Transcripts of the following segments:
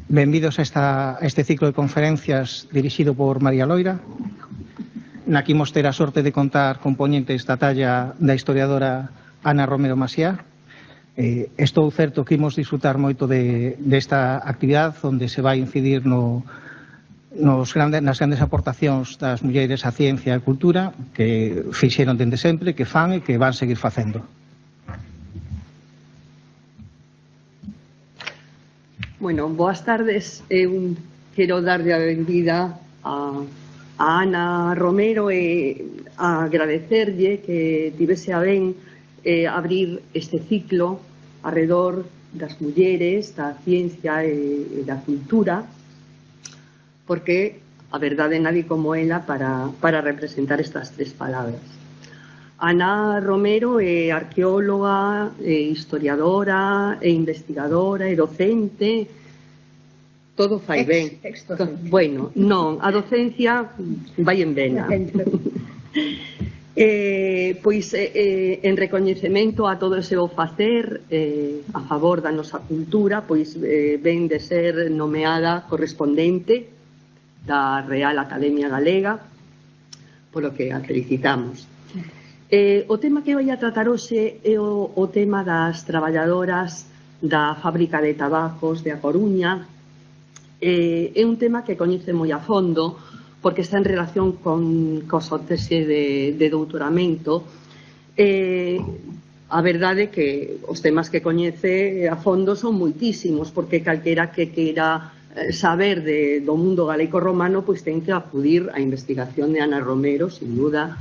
Benvidos a este ciclo de conferencias dirixido por María Loira. Na que imos ter a sorte de contar con poñentes da talla da historiadora Ana Romero Masiá. Estou certo que imos disfrutar moito desta actividade onde se vai incidir nas grandes aportacións das mulleres á ciencia e cultura que fixeron dende sempre, que fan e que van seguir facendo. Bueno, boas tardes. Eu quero darlle a benvida a Ana Romero e agradecerlle que tivese a ben abrir este ciclo arredor das mulleres, da ciencia e da cultura, porque a verdade nadie como ela para representar estas tres palabras. Ana Romero é arqueóloga, historiadora, investigadora, docente, todo fai ben. Bueno, non, a docencia vai en vena. Pois, en recoñecemento a todo ese o facer a favor da nosa cultura, pois ven de ser nomeada correspondente da Real Academia Galega, polo que a felicitamos. O tema que vai a tratar hoxe é o tema das traballadoras da fábrica de tabacos de A Coruña. É un tema que coñece moi a fondo porque está en relación con a tese de doutoramento. A verdade é que os temas que coñece a fondo son moitísimos, porque calquera que queira saber do mundo galaico-romano pois ten que acudir á investigación de Ana Romero, sin duda.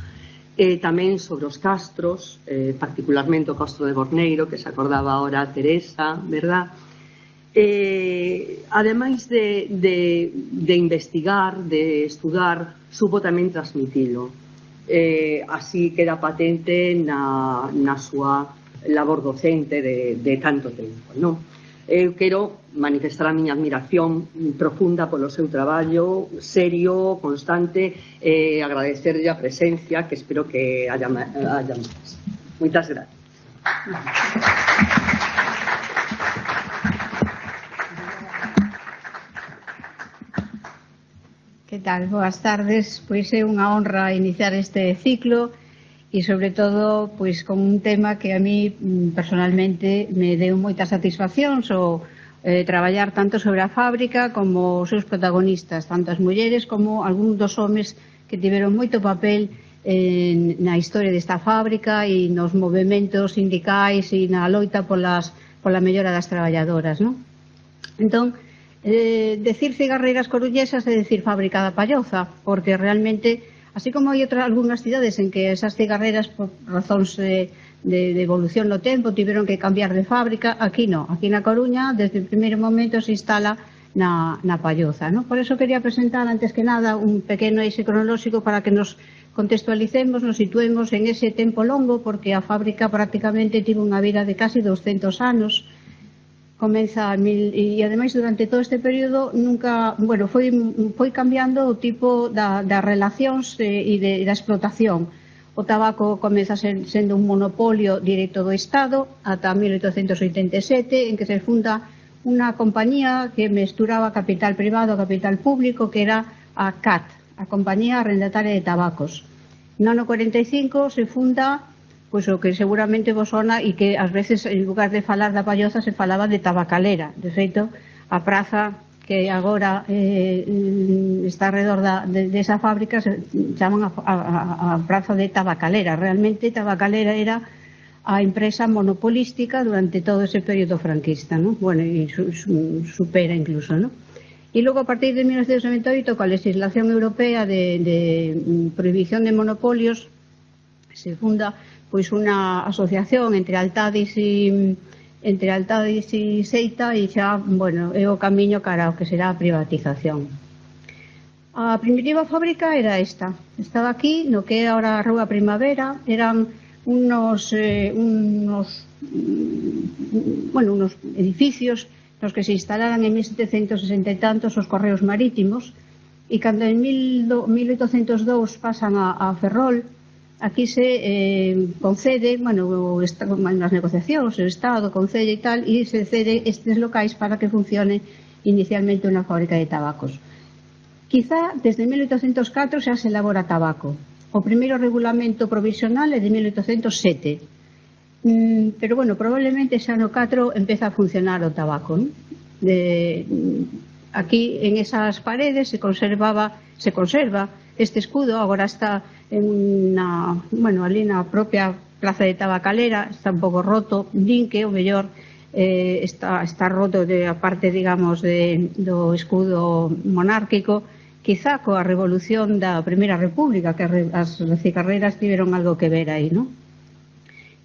Tamén sobre os castros, particularmente o castro de Borneiro, que se acordaba ahora a Teresa, verdad? Ademais de investigar, de estudar, supo tamén transmitilo. Así queda patente na súa labor docente de tanto tempo, non? Eu quero manifestar a miña admiración profunda polo seu traballo, serio, constante, e agradecerlle a presencia, que espero que haya máis. Moitas gracias. Que tal? Boas tardes. Pois é unha honra iniciar este ciclo e, sobre todo, pois con un tema que a mí personalmente me deu moitas satisfaccións, o traballar tanto sobre a fábrica como os seus protagonistas, tanto as mulleres como algúns dos homes que tiveron moito papel na historia desta fábrica e nos movementos sindicais e na loita pola mellora das traballadoras, non? Entón, decir cigarreiras coruñesas é decir fábrica da Palloza, porque realmente, así como hai algunhas cidades en que esas cigarreiras por razóns de evolución no tempo tiveron que cambiar de fábrica, aquí non, aquí na Coruña desde o primeiro momento se instala na Palloza, non? Por eso quería presentar antes que nada un pequeno eixe cronolóxico para que nos contextualicemos, nos situemos en ese tempo longo, porque a fábrica prácticamente tivo unha vida de casi 200 anos. Comeza e ademais durante todo este período nunca, bueno, foi cambiando o tipo das relacións e da explotación. O tabaco comeza sendo un monopolio directo do Estado ata 1887, en que se funda unha compañía que mesturaba capital privado e capital público, que era a CAT, a Compañía Arrendataria de Tabacos. No ano 45 se funda pois o que seguramente vos sona e que ás veces en lugar de falar da Palloza se falaba de Tabacalera. De feito, a praza que agora está alrededor desa fábrica se chaman a praza de Tabacalera. Realmente Tabacalera era a empresa monopolística durante todo ese período franquista, non? Bueno, e supera incluso, non? E logo a partir de 1998 coa legislación europea de prohibición de monopolios se funda pois unha asociación entre Altadis e Seita e xa, bueno, é o camiño cara ao que será a privatización. A primitiva fábrica era esta, estaba aquí, no que é ahora a Rúa Primavera, eran unos edificios nos que se instalaran en 1760 e tantos os correos marítimos, e cando en 1802 pasan a Ferrol, aquí se concede, bueno, nas negociacións, o Estado concede e tal, e se cede estes locais para que funcione inicialmente unha fábrica de tabacos. Quizá desde 1804 xa se elabora tabaco. O primeiro regulamento provisional é de 1807. Pero, bueno, probablemente xa no 4 empeza a funcionar o tabaco, non? Aquí, en esas paredes, se conserva este escudo, agora está ali na propia Plaza de Tabacalera, está un pouco roto, din que o mellor está roto a parte, digamos, do escudo monárquico, quizá coa revolución da Primeira República, que as cigarreras tiveron algo que ver aí, non?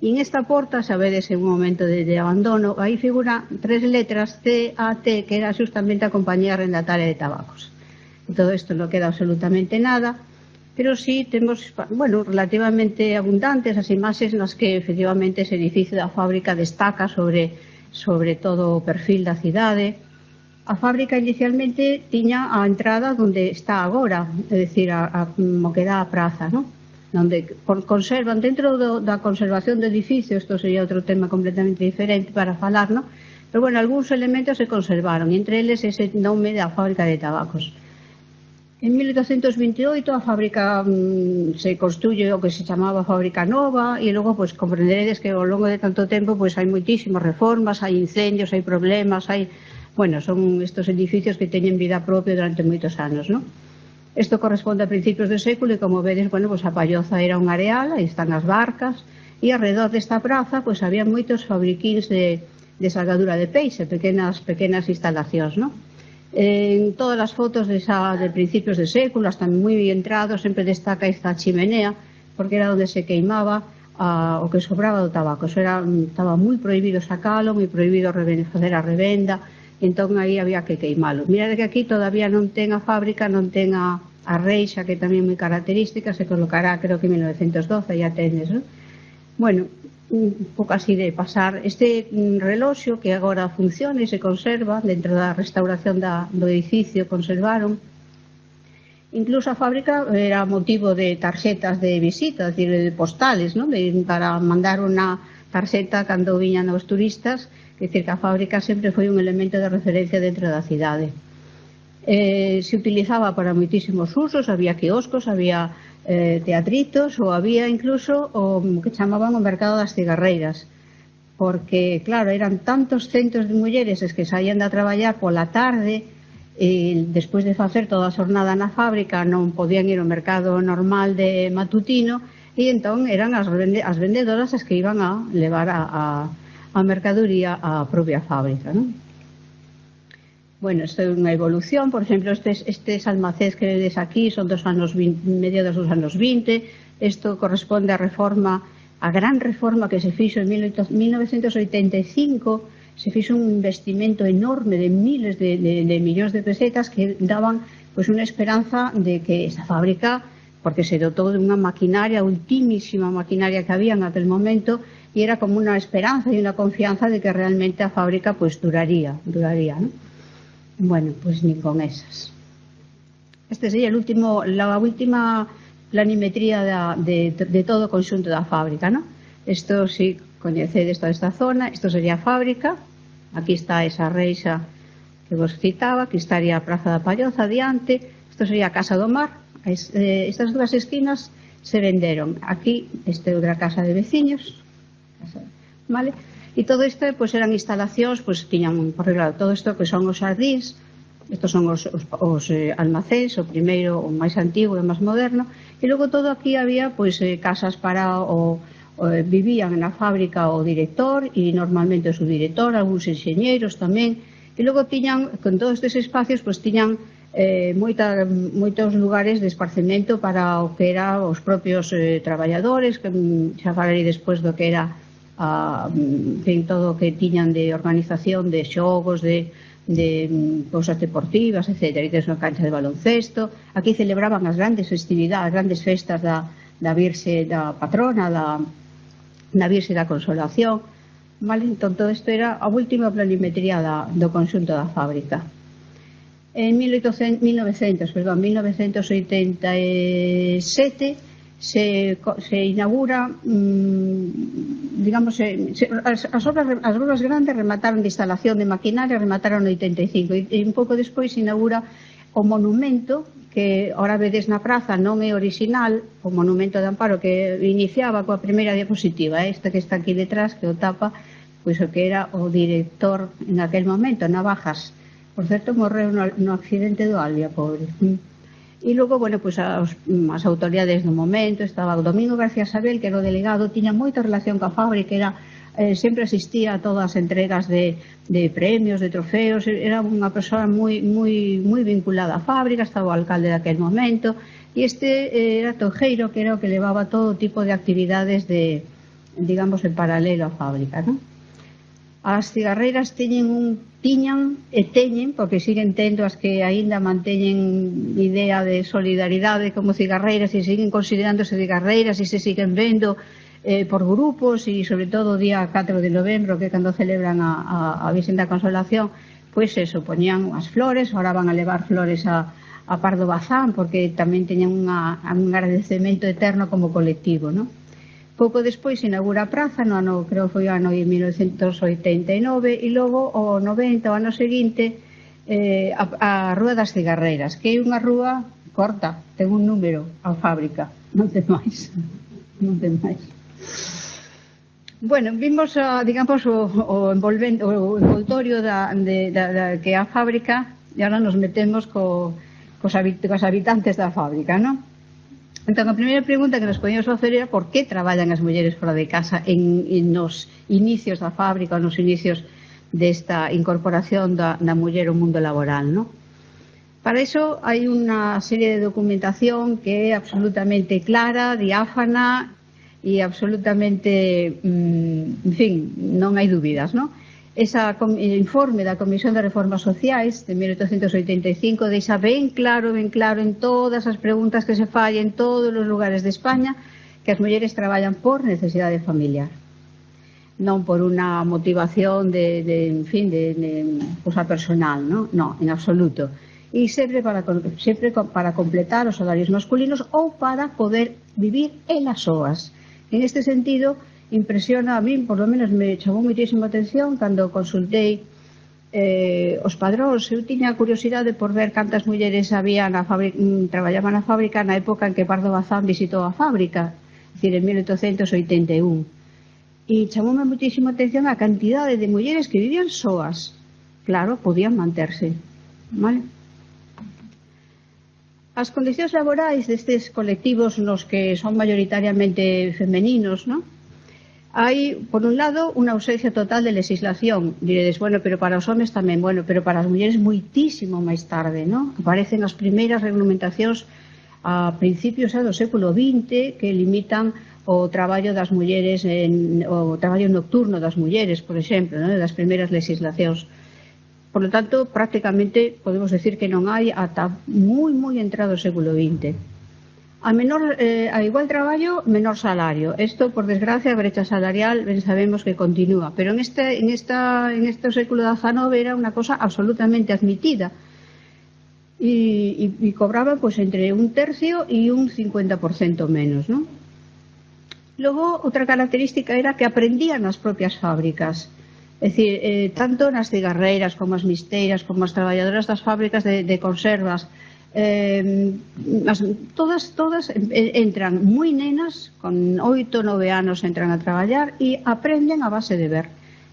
E en esta porta, sabedes, en un momento de abandono, aí figura 3 letras CAT, que era justamente a Compañía Arrendataria de Tabacos. E todo isto non queda absolutamente nada, pero sí temos, relativamente abundantes as imaxes nas que efectivamente ese edificio da fábrica destaca sobre todo o perfil da cidade. A fábrica inicialmente tiña a entrada onde está agora, é dicir, como que dá a praza, non? Onde conservan, dentro da conservación do edificio, isto sería outro tema completamente diferente para falar, non? Pero, bueno, algúns elementos se conservaron, entre eles ese nome da fábrica de tabacos. En 1828 a fábrica se construye o que se chamaba Fábrica Nova e logo, pois, comprenderedes que ao longo de tanto tempo pois hai moitísimas reformas, hai incendios, hai problemas, son estos edificios que teñen vida propia durante moitos anos, non? Isto corresponde a principios do século e, como vedes, a Palloza era un areal, aí están as barcas, e alrededor desta praza había moitos fabriquíns de salgadura de peixe, pequenas instalacións, non? En todas as fotos de principios de século, hasta moi entrado, sempre destaca esta chimenea, porque era onde se queimaba o que sobraba do tabaco. Estaba moi prohibido sacalo, moi prohibido facer a revenda, entón aí había que queimalo. Mirade que aquí todavía non ten a fábrica, non ten a reixa, que tamén é moi característica, se colocará, creo que en 1912, ya tendes, non? Bueno, un pouco así de pasar este reloxo que agora funciona e se conserva dentro da restauración do edificio, conservaron. Incluso a fábrica era motivo de tarxetas de visita, es decir, de postales, non? Para mandar unha tarxeta cando viñan os turistas, é dicir, que a fábrica sempre foi un elemento de referencia dentro da cidade. Se utilizaba para moitísimos usos, había quioscos, había teatritos, ou había incluso o que chamaban o mercado das cigarreiras, porque, claro, eran tantos centos de mulleres que saían de traballar pola tarde e despois de facer toda a xornada na fábrica non podían ir ao mercado normal de matutino e entón eran as vendedoras as que iban a levar a mercadoría á propia fábrica, non? Bueno, isto é unha evolución, por exemplo, estes almacéns que vedes aquí son mediados dos anos 20, isto corresponde á gran reforma que se fixo en 1985, se fixo un investimento enorme de miles de millóns de pesetas que daban unha esperanza de que esa fábrica, porque se dotou de unha maquinaria, ultimísima maquinaria que había en aquel momento, e era como unha esperanza e unha confianza de que realmente a fábrica duraría, non? Bueno, pois nin con esas. Este sería a última planimetría de todo o conxunto da fábrica, non? Isto, si coñecedes toda esta zona, isto sería a fábrica, aquí está esa reixa que vos citaba, aquí estaría a Praza da Palloza adiante, isto sería a Casa do Mar, estas dúas esquinas se venderon, aquí esta é outra casa de veciños, vale? E todo isto, eran instalacións, tiñan, por claro, todo isto que son os xardíns, estos son os almacéns, o primeiro, o máis antigo e o máis moderno, e logo todo aquí había, casas para vivían na fábrica o director e normalmente o subdirector, algúns enxeñeiros tamén, e logo tiñan, con todos estes espacios, tiñan moitos lugares de esparcemento para o que eran os propios traballadores, que xa falarei despois do que era todo o que tiñan de organización de xogos, de cousas deportivas, etc. E tens unha cancha de baloncesto. Aquí celebraban as grandes festividades, as grandes festas da Virxe, da patrona, da Virxe da Consolación. Entón, todo isto era a última planimetría do conxunto da fábrica. En 1987 se inaugura, digamos, as obras grandes remataron de instalación de maquinaria, remataron no 85 e un pouco despois se inaugura o monumento que ahora vedes na praza, non é original, o monumento de Amparo que iniciaba coa primeira diapositiva, este que está aquí detrás, que o tapa, pois o que era o director en aquel momento, Navajas. Por certo, morreu no accidente do Albia, pobre. E logo, bueno, pois as autoridades do momento, estaba o Domingo García Sabel, que era o delegado, tiña moita relación coa fábrica, era sempre asistía a todas as entregas de premios, de trofeos, era unha persoa moi vinculada á fábrica, estaba o alcalde daquel momento, e este era Tojeiro, que era o que levaba todo tipo de actividades de, digamos, en paralelo á fábrica, non? As cigarreiras tiñan e teñen, porque siguen tendo as que aínda manteñen idea de solidaridade como cigarreiras e siguen considerándose cigarreiras e se siguen vendo por grupos e sobre todo o día 4 de novembro, que é cando celebran a Virxen da Consolación, pois eso, poñían as flores, ahora van a levar flores a Pardo Bazán, porque tamén teñen un agradecemento eterno como colectivo, non? Pouco despois se inaugura a praza, no ano, creo que foi o ano 1989, e logo o 90, o ano seguinte, a Rúa das Cigarreiras, que é unha rúa corta, ten un número a fábrica, non ten máis, non ten máis. Bueno, vimos, digamos, o envoltorio que é a fábrica e agora nos metemos cos habitantes da fábrica, non? Entón, a primeira pregunta que nos podíamos facer era por que traballan as mulleres fora de casa nos inicios da fábrica ou nos inicios desta incorporación da muller ao mundo laboral, non? Para iso hai unha serie de documentación que é absolutamente clara, diáfana e absolutamente, en fin, non hai dúbidas, non? Ese informe da Comisión de Reformas Sociais de 1885 deixa ben claro en todas as preguntas que se fai en todos os lugares de España que as mulleres traballan por necesidade familiar, non por unha motivación en fin, cosa personal, non, en absoluto. E sempre para completar os salarios masculinos ou para poder vivir elas soas. En este sentido, impresiona a min, por lo menos me chamou moitísima atención cando consultei os padróns. Eu tiña curiosidade por ver cantas mulleres traballaban na fábrica na época en que Pardo Bazán visitou a fábrica, é dicir, en 1881. E chamoume moitísima atención a cantidade de mulleres que vivían soas. Claro, podían manterse, vale? As condicións laborais destes colectivos nos que son maioritariamente femeninos, non? Hai, por un lado, unha ausencia total de legislación. Diredes, bueno, pero para os homes tamén, bueno, pero para as mulleres moitísimo máis tarde, non? Aparecen as primeiras regulamentacións a principios do século XX que limitan o traballo das mulleres, o traballo nocturno das mulleres, por exemplo, non? Das primeiras legislacións. Por lo tanto, prácticamente podemos decir que non hai ata moi entrado o século XX. A igual traballo, menor salario. Isto, por desgracia, a brecha salarial ben sabemos que continúa, pero en este século XIX era unha cosa absolutamente admitida e cobraban pues, entre un tercio e un 50% menos, ¿no? Logo, outra característica era que aprendían nas propias fábricas. É dicir, tanto nas cigarreiras como as misteiras, como as traballadoras das fábricas de conservas, todas entran moi nenas, con 8 ou 9 anos entran a traballar e aprenden a base de ver.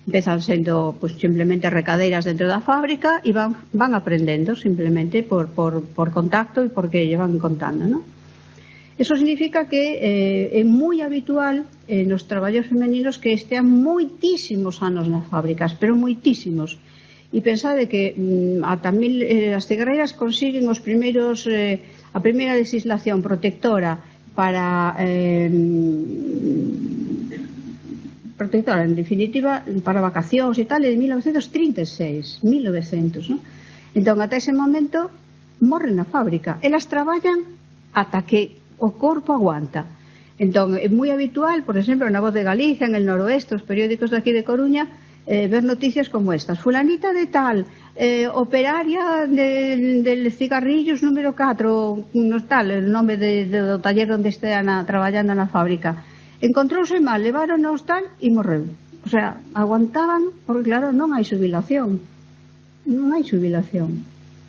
Empezan sendo pues, simplemente recadeiras dentro da fábrica e van aprendendo simplemente por contacto e porque lle van contando, ¿no? Eso significa que é moi habitual nos traballos femeninos que estean moitísimos anos nas fábricas, pero moitísimos. E pensade que ata as cigarreiras consiguen a primeira legislación protectora protectora, en definitiva, para vacacións e tal, de 1936, 1900, ¿no? Entón, ata ese momento, morren na fábrica. Elas traballan ata que o corpo aguanta. Entón, é moi habitual, por exemplo, na Voz de Galicia, en el noroeste, os periódicos de aquí de Coruña, ver noticias como estas. Fulanita de tal, operaria del cigarrillos número 4, no tal, el nome do taller onde estean traballando na fábrica. Encontrouse mal, levaron ao tal e morreu. O sea, aguantaban, porque claro, non hai xubilación. Non hai xubilación.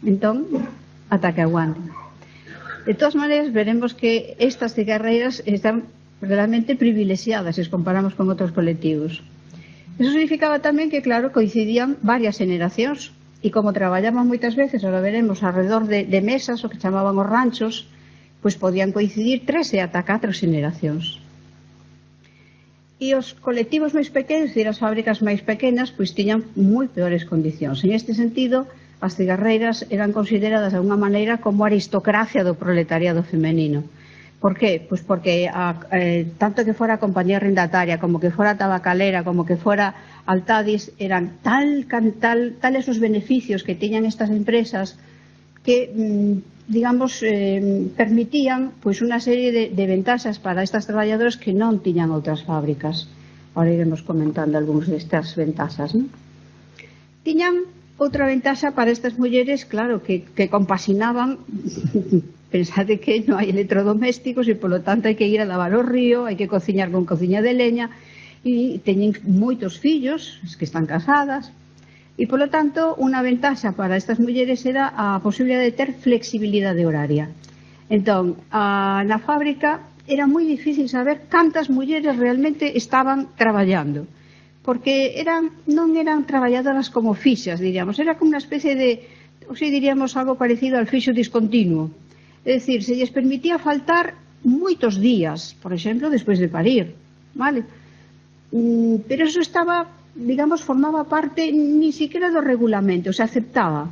Entón, ata que aguanten. De todas maneiras, veremos que estas cigarreiras están realmente privilexiadas se comparamos con outros colectivos. Eso significaba tamén que, claro, coincidían varias generacións e como traballaban moitas veces, ahora veremos, alrededor de mesas, o que chamaban os ranchos, pois podían coincidir 3 e ata 4 generacións. E os colectivos máis pequenos, e as fábricas máis pequenas, pois tiñan moi peores condicións. En este sentido, as cigarreiras eran consideradas de alguna maneira como a aristocracia do proletariado femenino. Por qué? Pois porque tanto que fora a compañía arrendataria, como que fora a tabacalera, como que fora Altadis, eran tales os beneficios que tiñan estas empresas que, digamos, permitían pois unha serie de ventaxas para estas traballadoras que non tiñan outras fábricas. Ahora iremos comentando algúns destas ventaxas, non? Tiñan outra ventaxa para estas mulleres, claro, que compasinaban. Pensade que non hai electrodomésticos e, polo tanto, hai que ir a lavar o río, hai que cociñar con cociña de leña e teñen moitos fillos, os que están casadas, e, polo tanto, unha ventaxa para estas mulleres era a posibilidade de ter flexibilidade horaria. Entón, na fábrica era moi difícil saber cantas mulleres realmente estaban traballando, porque non eran traballadoras como fixas, diríamos, era como unha especie de, ou se diríamos algo parecido al fixo discontinuo. É dicir, se lles permitía faltar moitos días, por exemplo, despois de parir, vale? Pero eso estaba, digamos, formaba parte ni siquiera do regulamento, se aceptaba.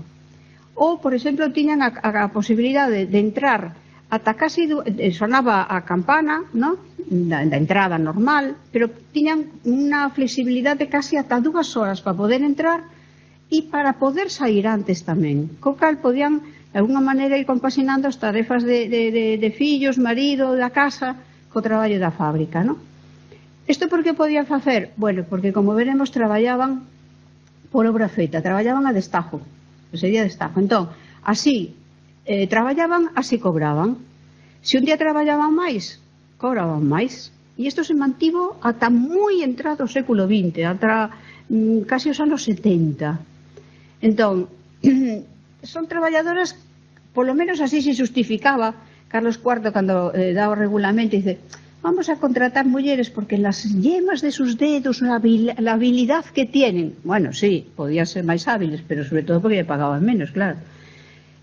Ou, por exemplo, tiñan a posibilidade de entrar ata casi, sonaba a campana, ¿no?, da entrada normal, pero tiñan unha flexibilidade casi ata 2 horas para poder entrar e para poder sair antes tamén, co cal podían de alguna maneira ir compasinando as tarefas de fillos, marido, da casa, co traballo da fábrica, non? Isto por que podían facer? Bueno, porque como veremos traballaban por obra feita, traballaban a destajo, sería destajo. Entón, así traballaban, así cobraban. Se un día traballaban máis, cobraban máis. E isto se mantivo ata moi entrado o século XX, ata casi os anos 70. Entón, son traballadoras, polo menos así se justificaba Carlos IV cando dá o regulamento, dice, vamos a contratar mulleres porque las yemas de sus dedos, la habilidad que tienen, bueno, sí, podían ser máis hábiles, pero sobre todo porque le pagaban menos, claro.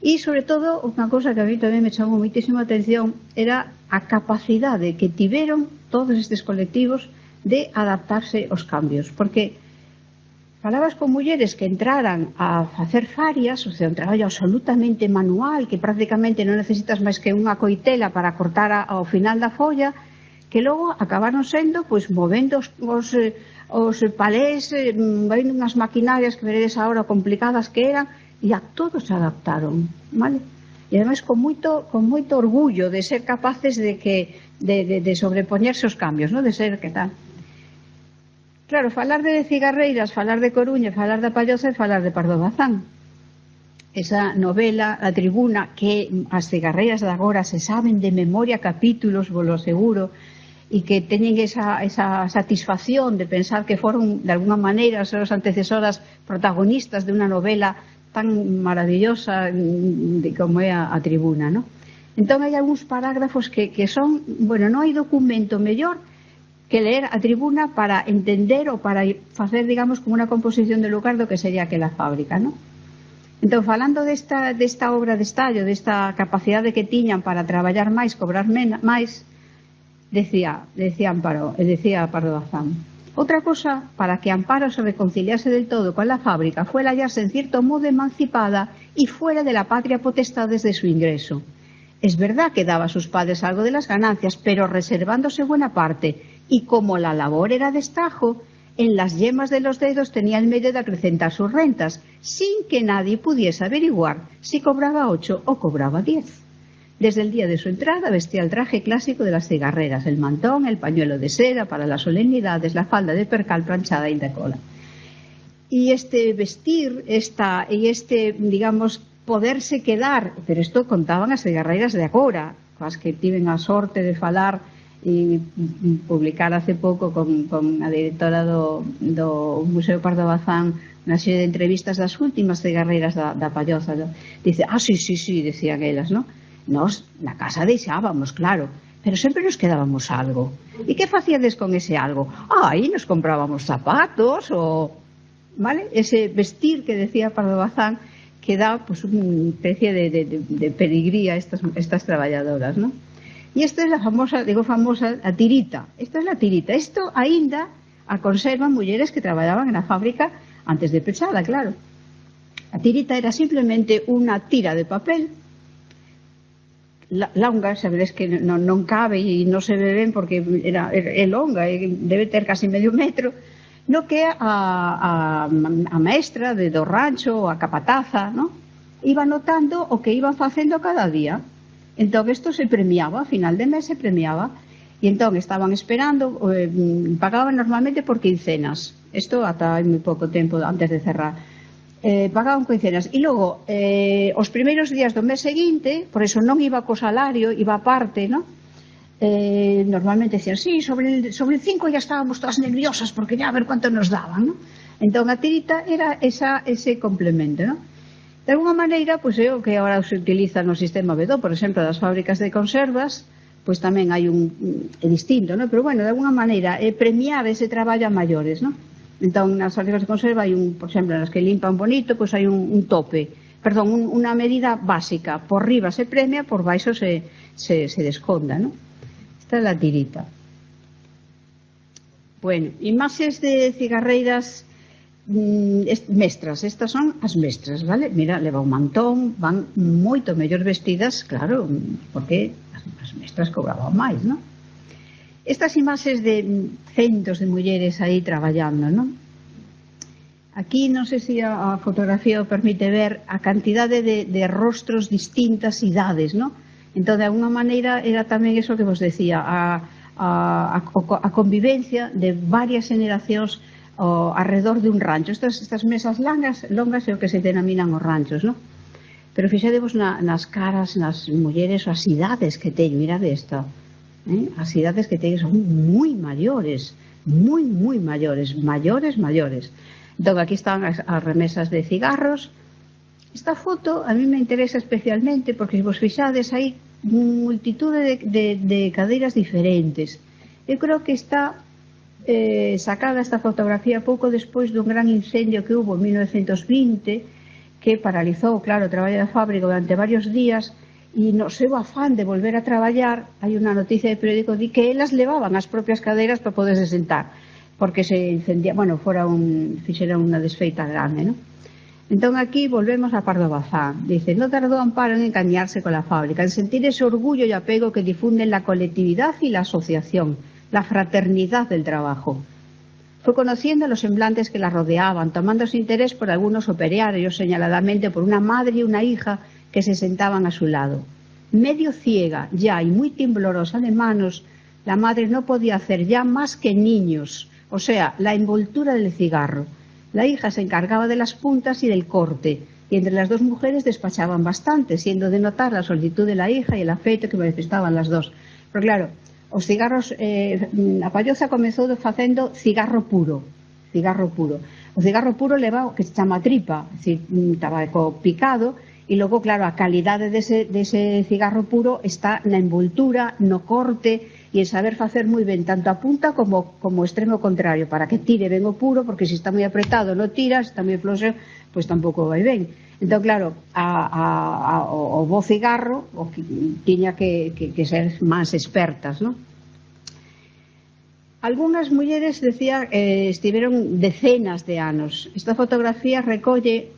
E sobre todo, unha cousa que a mí tamén me chamou moitísima atención era a capacidade que tiveron todos estes colectivos de adaptarse aos cambios, porque falabas con mulleres que entraran a facer farias, o sea, un traballo absolutamente manual, que prácticamente non necesitas máis que unha coitela para cortar ao final da folla, que logo acabaron sendo, pois, movendo os palés, vendo unhas maquinarias que veredes agora complicadas que eran, e a todos se adaptaron, vale? E ademais con moito orgullo de ser capaces de sobrepoñerse aos cambios, non? De ser que tal. Claro, falar de cigarreiras, falar de Coruña, falar da Palloza e falar de Pardo Bazán. Esa novela, A Tribuna, que as cigarreiras de agora se saben de memoria capítulos, vos lo aseguro, e que teñen esa satisfacción de pensar que foron, de alguna maneira, as antecesoras protagonistas de unha novela tan maravillosa como é a Tribuna, non? Entón, hai algúns parágrafos que son, bueno, non hai documento mellor que leer a Tribuna para entender ou para facer, digamos, como unha composición de lugar do que sería aquela fábrica, non? Entón, falando desta obra de estallo, desta capacidade que tiñan para traballar máis, cobrar máis, decía Pardo Bazán, outra cosa para que Amparo se reconciliase del todo con la fábrica fue el hallarse en cierto modo emancipada y fuera de la patria potestad desde su ingreso. Es verdad que daba a sus padres algo de las ganancias, pero reservándose buena parte. Y como la labor era de estajo, en las yemas de los dedos tenía el medio de acrecentar sus rentas, sin que nadie pudiese averiguar si cobraba 8 o cobraba 10. Desde el día de su entrada vestía el traje clásico de las cigarreras, el mantón, el pañuelo de seda para las solemnidades, la falda de percal planchada y de cola. y este vestir, digamos, poderse quedar, pero isto contaban as cigarreiras de agora, coas que tiven a sorte de falar e publicar hace pouco con a directora do Museo Pardo Bazán unha serie de entrevistas das últimas cigarreiras da Palloza. Dice, sí, decían elas, ¿no? Nos na casa deixábamos, claro, pero sempre nos quedábamos algo. E que facíades con ese algo? Aí nos comprábamos zapatos ou, vale? Ese vestir que decía Pardo Bazán que dá pues, unha especie de pedigría a estas traballadoras, ¿no? E esta é a famosa, a tirita. Esta é a tirita. Isto aínda a conservan mulleres que traballaban na fábrica antes de pechada, claro. A tirita era simplemente unha tira de papel longa, sabedes que non cabe e non se ve ben porque é longa, debe ter casi medio metro, no que a maestra do rancho, a capataza, ¿no? Iba notando o que iban facendo cada día. Entón, isto se premiaba, a final de mes se premiaba, e entón estaban esperando, pagaban normalmente por quincenas, isto ata hai moi pouco tempo antes de cerrar, pagaban quincenas, e logo, os primeiros días do mes seguinte, por eso non iba co salario, iba a parte, ¿no? Normalmente decían, sí, sobre el 5 ya estábamos todas nerviosas porque ya a ver cuánto nos daban, ¿no? Entón a tirita era ese complemento, ¿no? De alguna maneira, pois é o que agora se utiliza no sistema B2, por exemplo, das fábricas de conservas, pois tamén hai é distinto, ¿no? Pero bueno, de alguna maneira é premiar ese traballo a maiores, ¿no? Entón, nas fábricas de conserva hai por exemplo, nas que limpan bonito, pois hai un tope, perdón, unha medida básica, por riba se premia, por baixo se desconta, ¿no? Esta é a tirita. Bueno, imaxes de cigarreiras mestras, estas son as mestras, vale? Mira, leva un mantón, van moito mellor vestidas, claro, porque as mestras cobraban máis, non? Estas imaxes de centos de mulleres aí traballando, non? Aquí non sei se a fotografía o permite ver a cantidade de rostros distintas idades, non? Entón, de alguna maneira, era tamén eso que vos decía, a convivencia de varias generacións alrededor de un rancho. Estas mesas longas é o que se denominan os ranchos, non? Pero fixadevos nas caras, nas mulleres, as idades que teñen, mirade esta, as idades que teñen son moi maiores, moi maiores. Entón, aquí están as remesas de cigarros. Esta foto a mí me interesa especialmente porque se vos fixades hai multitude de cadeiras diferentes. Eu creo que está sacada esta fotografía pouco despois dun gran incendio que hubo en 1920 que paralizou, claro, o traballo da fábrica durante varios días e no seu afán de volver a traballar hai unha noticia de periódico de que elas levaban as propias cadeiras para poderse sentar porque se incendía, bueno, fixera unha desfeita grande, non? Entón aquí volvemos a Pardo Bazán. Dice, no tardó Amparo en engañarse con la fábrica, en sentir ese orgullo y apego que difunden la colectividad y la asociación, la fraternidad del trabajo. Fue conociendo los semblantes que la rodeaban, tomándose interés por algunos operarios, señaladamente por una madre y una hija que se sentaban a su lado. Medio ciega ya y muy temblorosa de manos, la madre no podía hacer ya más que niños, o sea, la envoltura del cigarro. La hija se encargaba de las puntas y del corte, y entre las dos mujeres despachaban bastante, siendo de notar la solicitud de la hija y el afecto que manifestaban las dos. Pero claro, os cigarros, a Palloza comezou facendo cigarro puro. O cigarro puro leva o que se chama tripa, é dicir, tabaco picado, e logo, claro, a calidade dese cigarro puro está na envoltura, no corte, e en saber facer moi ben tanto a punta como o extremo contrario, para que tire ben o puro, porque se está moi apretado non tira, se está moi floxo, pois tampouco vai ben. Entón, claro, o bo cigarro tiña que ser máis expertas, non? Algúnas mulleres, decía, estiveron decenas de anos. Esta fotografía recolle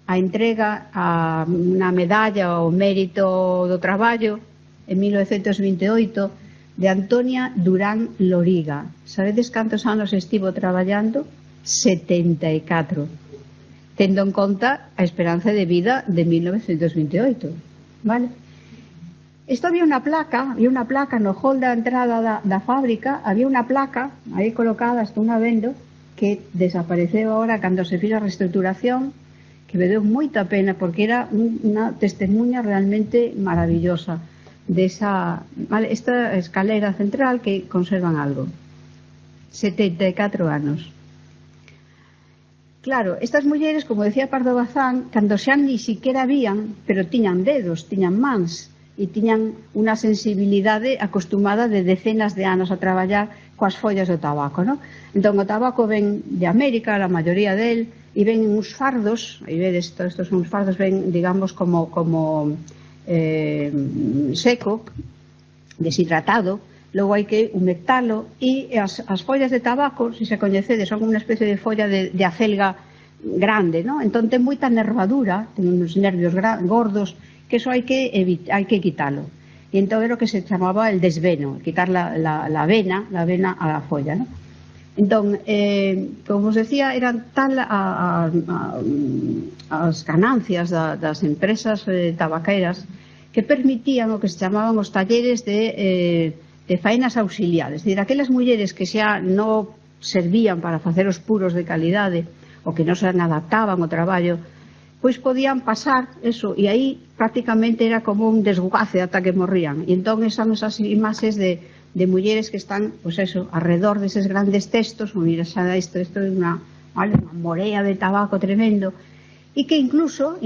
a entrega a unha medalla ao mérito do traballo en 1928 de Antonia Durán Loriga. Sabedes cantos anos estivo traballando? 74. Tendo en conta a esperanza de vida de 1928, vale? Isto había unha placa no hall da entrada da fábrica, había unha placa aí colocada, estou na vendo, que desapareceu agora cando se fixo a reestructuración, que me deu moita pena porque era unha testemunha realmente maravillosa desa, vale, esta escalera central que conservan algo. 74 anos. Claro, estas mulleres, como decía Pardo Bazán, cando xa ni siquiera vían, pero tiñan dedos, tiñan mans, e tiñan unha sensibilidade acostumada de decenas de anos a traballar coas follas do tabaco, non? Entón, o tabaco ven de América, a maioría del, e ven uns fardos, aí vedes, estos son uns fardos, ven, digamos, como seco, deshidratado, logo hai que humectalo, e as follas de tabaco, se coñecedes, son unha especie de folla de acelga grande, non? Entón, ten moita nervadura, ten uns nervios gordos, que eso hai que quitalo. E entón era o que se chamaba el desveno, quitar la vena a la folla, non? Entón, como os decía, eran tal as ganancias das empresas tabaqueras que permitían o que se chamaban os talleres de faenas auxiliares, es dicir, aquelas mulleres que xa non servían para facer os puros de calidade ou que non se adaptaban ao traballo, pois podían pasar eso, e aí prácticamente era como un desguace ata que morrían. E entón son esas imaxes de mulleres que están, pois eso, alrededor deses grandes cestos, mira xa isto é unha morea de tabaco tremendo, e que incluso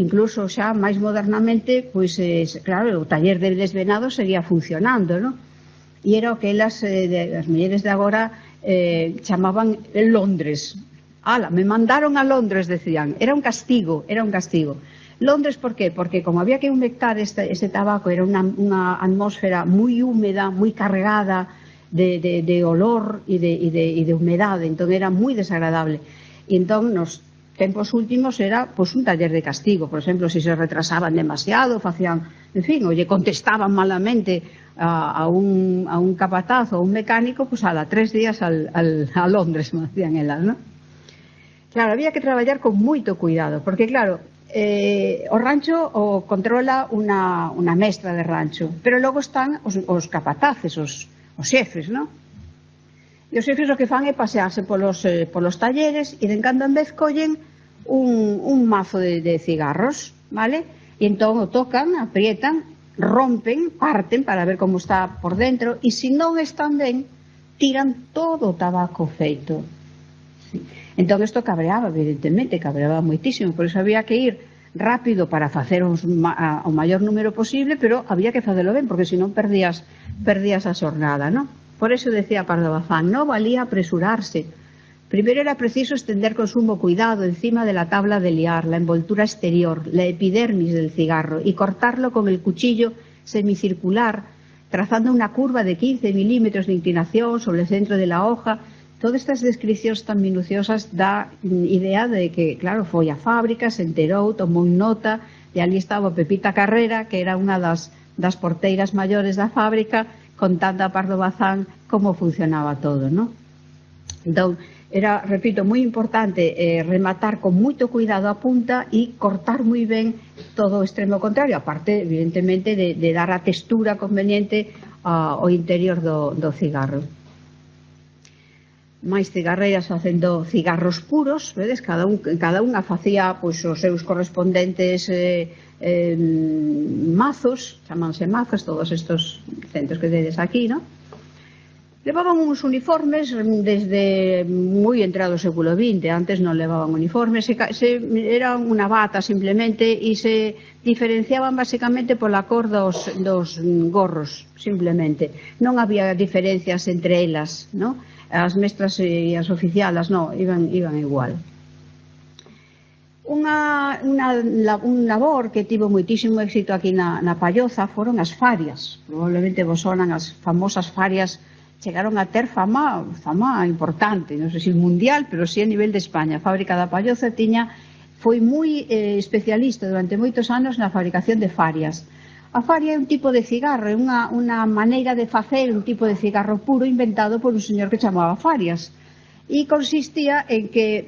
xa máis modernamente, pois claro, o taller de desvenado seguía funcionando, non? E era o que as mulleres de agora chamaban Londres. Ala, me mandaron a Londres, decían. Era un castigo. Londres, por qué? Porque como había que humectar este tabaco, era unha atmósfera moi húmeda, moi cargada de olor e de humedade, entón era moi desagradable. E entón, nos tempos últimos, era pues, un taller de castigo. Por exemplo, se retrasaban demasiado, facían, en fin, ou lle contestaban malamente a un capataz ou un mecánico, pues a 3 días a Londres, me decían elas, non? Claro, había que traballar con moito cuidado, porque claro, o rancho o controla unha mestra de rancho, pero logo están os capataces, os xefes, non? E os xefes o que fan é pasearse polos talleres e de cando en vez collen un mazo de cigarros, vale? E entón o tocan, aprietan, rompen, parten para ver como está por dentro e se non están ben, tiran todo o tabaco feito. Entón isto cabreaba, evidentemente, cabreaba moitísimo, por iso había que ir rápido para facer o maior número posible, pero había que facelo ben, porque senón perdías a xornada, non? Por iso decía Pardo Bazán, non valía apresurarse. Primeiro era preciso extender con sumo cuidado encima de la tabla de liar, la envoltura exterior, la epidermis del cigarro, y cortarlo con el cuchillo semicircular, trazando una curva de 15 milímetros de inclinación sobre el centro de la hoja. Todas estas descripcións tan minuciosas dá idea de que, claro, foi a fábrica, se enterou, tomou nota, e ali estaba Pepita Carrera, que era unha das porteiras maiores da fábrica, contando a Pardo Bazán como funcionaba todo, non? Entón, era, repito, moi importante rematar con moito cuidado a punta e cortar moi ben todo o extremo contrario, aparte, evidentemente, de dar a textura conveniente ao interior do cigarro. Máis cigarreiras facendo cigarros puros, vedes? Cada unha facía pois, os seus correspondentes mazos, chamanse mazos, todos estos centros que tedes aquí, non? Levaban uns uniformes desde moi entrado o século XX, antes non levaban uniformes, era unha bata simplemente e se diferenciaban basicamente pola cor dos gorros, simplemente. Non había diferencias entre elas, non? As mestras e as oficialas, non, iban igual. Un labor que tivo moitísimo éxito aquí na Palloza foron as farias. Probablemente vos sonan as famosas farias, chegaron a ter fama importante, non sei se mundial, pero si a nivel de España. A fábrica da Palloza foi moi especialista durante moitos anos na fabricación de farias. A faria é un tipo de cigarro, é unha maneira de facer un tipo de cigarro puro inventado por un señor que chamaba Farias. E consistía en que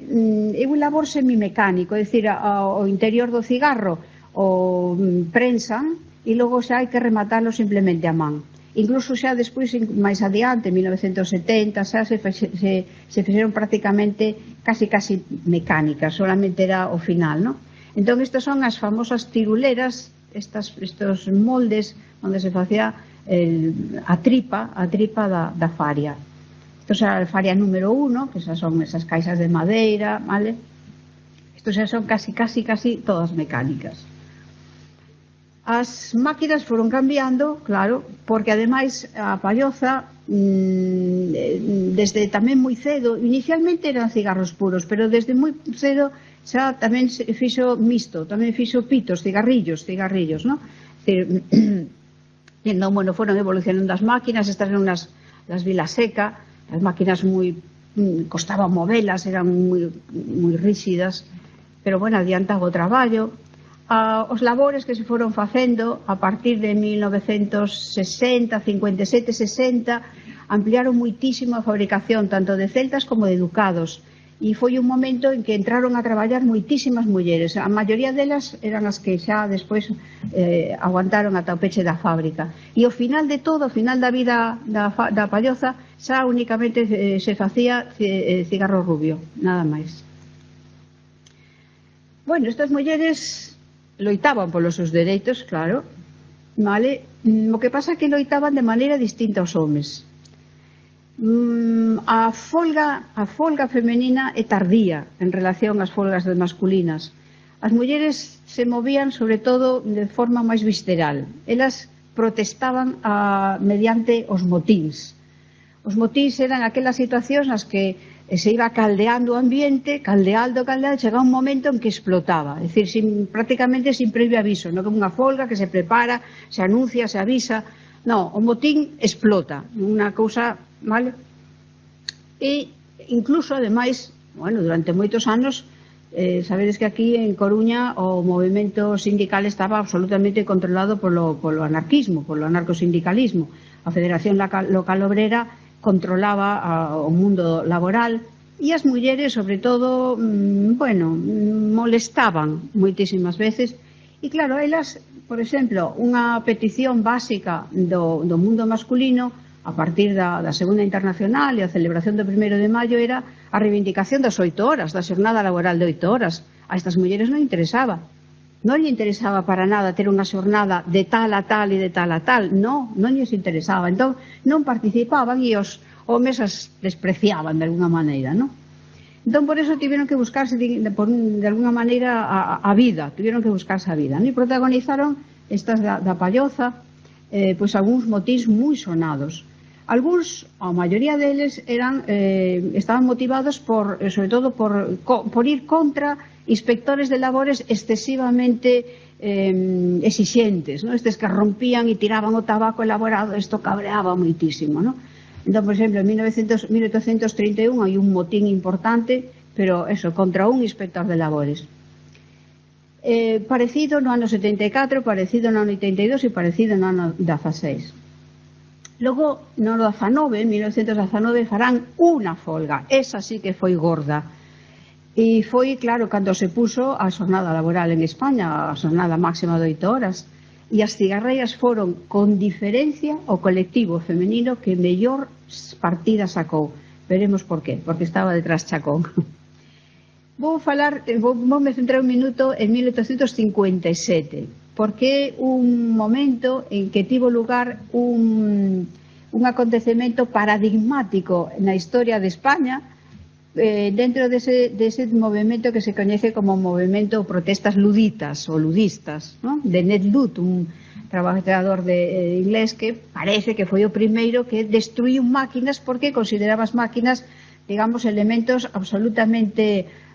é un labor semimecánico, é dicir, o interior do cigarro o prensan e logo xa hai que rematarlo simplemente a man. Incluso xa despois, máis adiante, en 1970, xa se fixeron prácticamente casi mecánicas, solamente era o final, ¿no? Entón, estas son as famosas tiruleras, estos moldes onde se facía a tripa da faria. Isto era a faria número 1, que son esas caixas de madeira, vale? Isto xa son casi todas mecánicas. As máquinas foron cambiando, claro, porque ademais a palloza desde tamén moi cedo, inicialmente eran cigarros puros, pero desde moi cedo xa tamén fixo mixto, tamén fixo pitos, cigarrillos, non? Entón, bueno, foron evolucionando as máquinas, estas eran las Vilaseca, as máquinas costaban movelas, eran moi rígidas, pero bueno, adiantaba o traballo. Os labores que se foron facendo a partir de 1960, 57, 60 ampliaron muitísimo a fabricación tanto de celtas como de ducados, e foi un momento en que entraron a traballar moitísimas mulleres. A maioría delas eran as que xa despois aguantaron ata o peche da fábrica, e ao final de todo, ao final da vida da palloza, xa únicamente se facía cigarro rubio, nada máis. Bueno, estas mulleres loitaban polos seus dereitos, claro, vale? O que pasa é que loitaban de maneira distinta aos homes. A folga femenina é tardía en relación ás folgas masculinas. As mulleres se movían sobre todo de forma máis visceral. Elas protestaban mediante os motíns. Os motíns eran aquelas situacións nas que se iba caldeando o ambiente, caldeando, chegaba un momento en que explotaba, é dicir, prácticamente sin previo aviso, non como unha folga que se prepara, se anuncia, se avisa, non, o motín explota, unha cousa, vale? E incluso, ademais, bueno, durante moitos anos, sabedes que aquí en Coruña o movimento sindical estaba absolutamente controlado polo anarquismo, polo anarcosindicalismo. A Federación Local Obrera controlaba o mundo laboral e as mulleres, sobre todo, bueno, molestaban moitísimas veces e claro, elas, por exemplo, unha petición básica do mundo masculino a partir da Segunda Internacional e a celebración do 1º de maio era a reivindicación das 8 horas, da xornada laboral de 8 horas. A estas mulleres non interesaba. Non lle interesaba para nada ter unha xornada de tal a tal e de tal a tal, non lles interesaba. Entón, non participaban e os homes as despreciaban de alguna maneira, non? Entón, por eso tiveron que buscarse de alguna maneira a vida, tiveron que buscarse a vida, non? E protagonizaron estas da palloza, pois algúns motíns moi sonados. Algúns, a maioría deles, estaban motivados sobre todo por ir contra inspectores de labores excesivamente exixentes, ¿no? Estes que rompían e tiraban o tabaco elaborado, isto cabreaba moitísimo, ¿no? Entón, por exemplo, en 1831 hai un motín importante, pero eso, contra un inspector de labores. Parecido no ano 74, parecido no ano 82 e parecido no ano 16. Logo, no ano 19, en 1919, farán unha folga. Esa sí que foi gorda. E foi, claro, cando se puso a xornada laboral en España, a xornada máxima de 8 horas. E as cigarreiras foron, con diferencia, o colectivo femenino que mellor partida sacou. Veremos por qué, porque estaba detrás Chacón. Voume centrar un minuto en 1857, porque é un momento en que tivo lugar un acontecemento paradigmático na historia de España, dentro dese movimento que se coñece como movimento protestas luditas ou ludistas, ¿no? De Ned Ludd, un trabajador inglés que parece que foi o primeiro que destruiu máquinas porque consideraba as máquinas, digamos, elementos absolutamente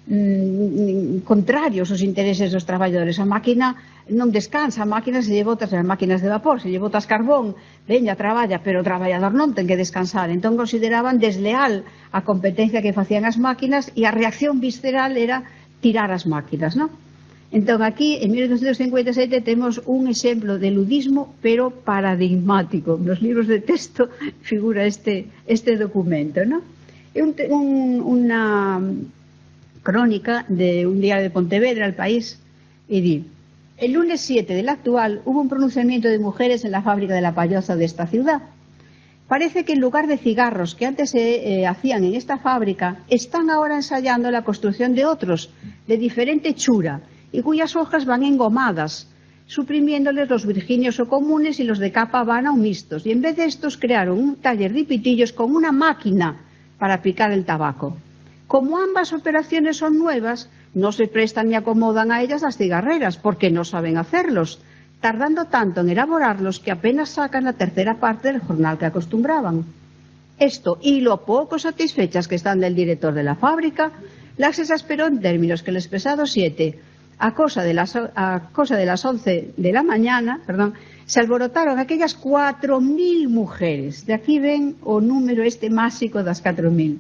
contrarios aos intereses dos traballadores. A máquina non descansa, a máquina se lle botas, as máquinas de vapor, se lle botas carbón, veña, traballa, pero o traballador non ten que descansar. Entón consideraban desleal a competencia que facían as máquinas e a reacción visceral era tirar as máquinas, non? Entón aquí, en 1857, temos un exemplo de ludismo, pero paradigmático. Nos libros de texto figura este documento, non? É unha crónica de un diario de Pontevedra, El País, y di: el lunes 7 del actual hubo un pronunciamiento de mujeres en la fábrica de la palloza de esta ciudad. Parece que en lugar de cigarros que antes se hacían en esta fábrica, están ahora ensayando la construcción de otros, de diferente hechura, y cuyas hojas van engomadas, suprimiéndoles los virginios o comunes y los de capa habana o mixtos. Y en vez de estos crearon un taller de pitillos con una máquina para picar el tabaco. Como ambas operaciones son nuevas, no se prestan ni acomodan a ellas las cigarreras, porque no saben hacerlos, tardando tanto en elaborarlos que apenas sacan la tercera parte del jornal que acostumbraban. Esto, y lo poco satisfechas que están del director de la fábrica, las exasperó en términos que el expresado 7, a cosa de las 11 de la mañana, se alborotaron aquellas 4.000 mujeres. De aquí ven o número este máxico das 4.000.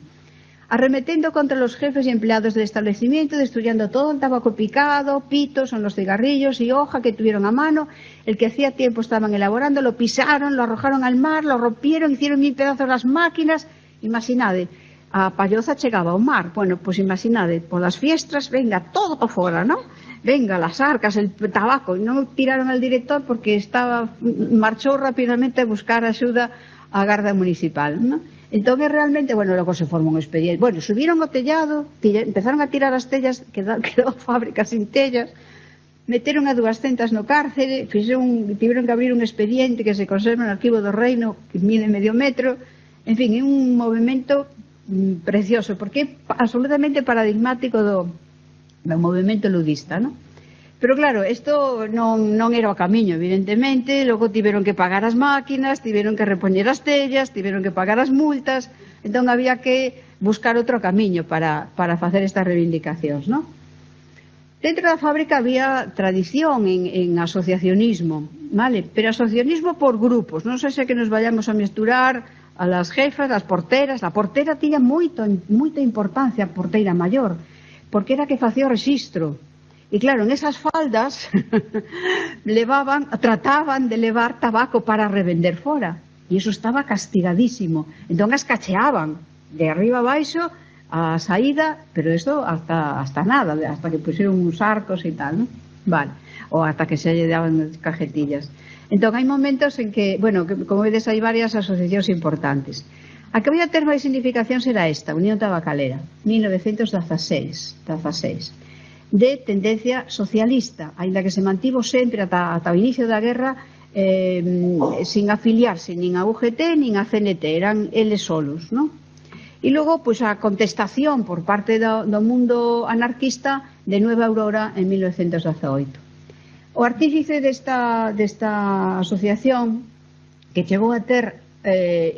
Arremetendo contra los jefes y empleados del establecimiento, destruyendo todo el tabaco picado, pitos, son los cigarrillos y hoja que tuvieron a mano, el que hacía tiempo estaban elaborando, lo pisaron, lo arrojaron al mar, lo rompieron, hicieron 1000 pedazos las máquinas. Imaginade, a Palloza chegaba ao mar, bueno, pois imaginade, polas fiestras, venga, todo para fora, non? Venga, las arcas, el tabaco, non tiraron al director porque marchou rapidamente a buscar axuda á Garda Municipal, non? Entón, realmente, bueno, logo se formou un expediente. Bueno, subieron o tellado, empezaron a tirar as tellas, quedou a fábrica sin tellas, meteron a 200 no cárcere, tiveron que abrir un expediente que se conserva no Arquivo do Reino, que mide medio metro. En fin, é un movimento precioso, porque é absolutamente paradigmático do movimento ludista, non? Pero claro, isto non era o camiño, evidentemente. Logo tiveron que pagar as máquinas, tiveron que repoñer as tellas, tiveron que pagar as multas. Entón había que buscar outro camiño para facer estas reivindicacións, non? Dentro da fábrica había tradición en asociacionismo, vale? Pero asociacionismo por grupos, non sei se que nos vayamos a misturar a las jefas, as porteras. A portera tiña moita importancia, a porteira maior, porque era que facía o rexistro. E claro, en esas faldas trataban de levar tabaco para revender fora. E iso estaba castigadísimo. Entón as cacheaban de arriba a baixo a saída, pero isto hasta nada, hasta que pusieron uns arcos e tal, ¿no? Vale. Ou hasta que se lle daban cajetillas. Entón hai momentos en que, bueno, como vedes, hai varias asociacións importantes. A que vai a ter máis significación será esta, Unión Tabacalera, 1916, de tendencia socialista, aínda que se mantivo sempre ata o inicio da guerra sin afiliarse nin a UGT nin a CNT, eran eles solos, non? E logo, pois, a contestación por parte do mundo anarquista de Nueva Aurora en 1918. O artífice desta asociación, que chegou a ter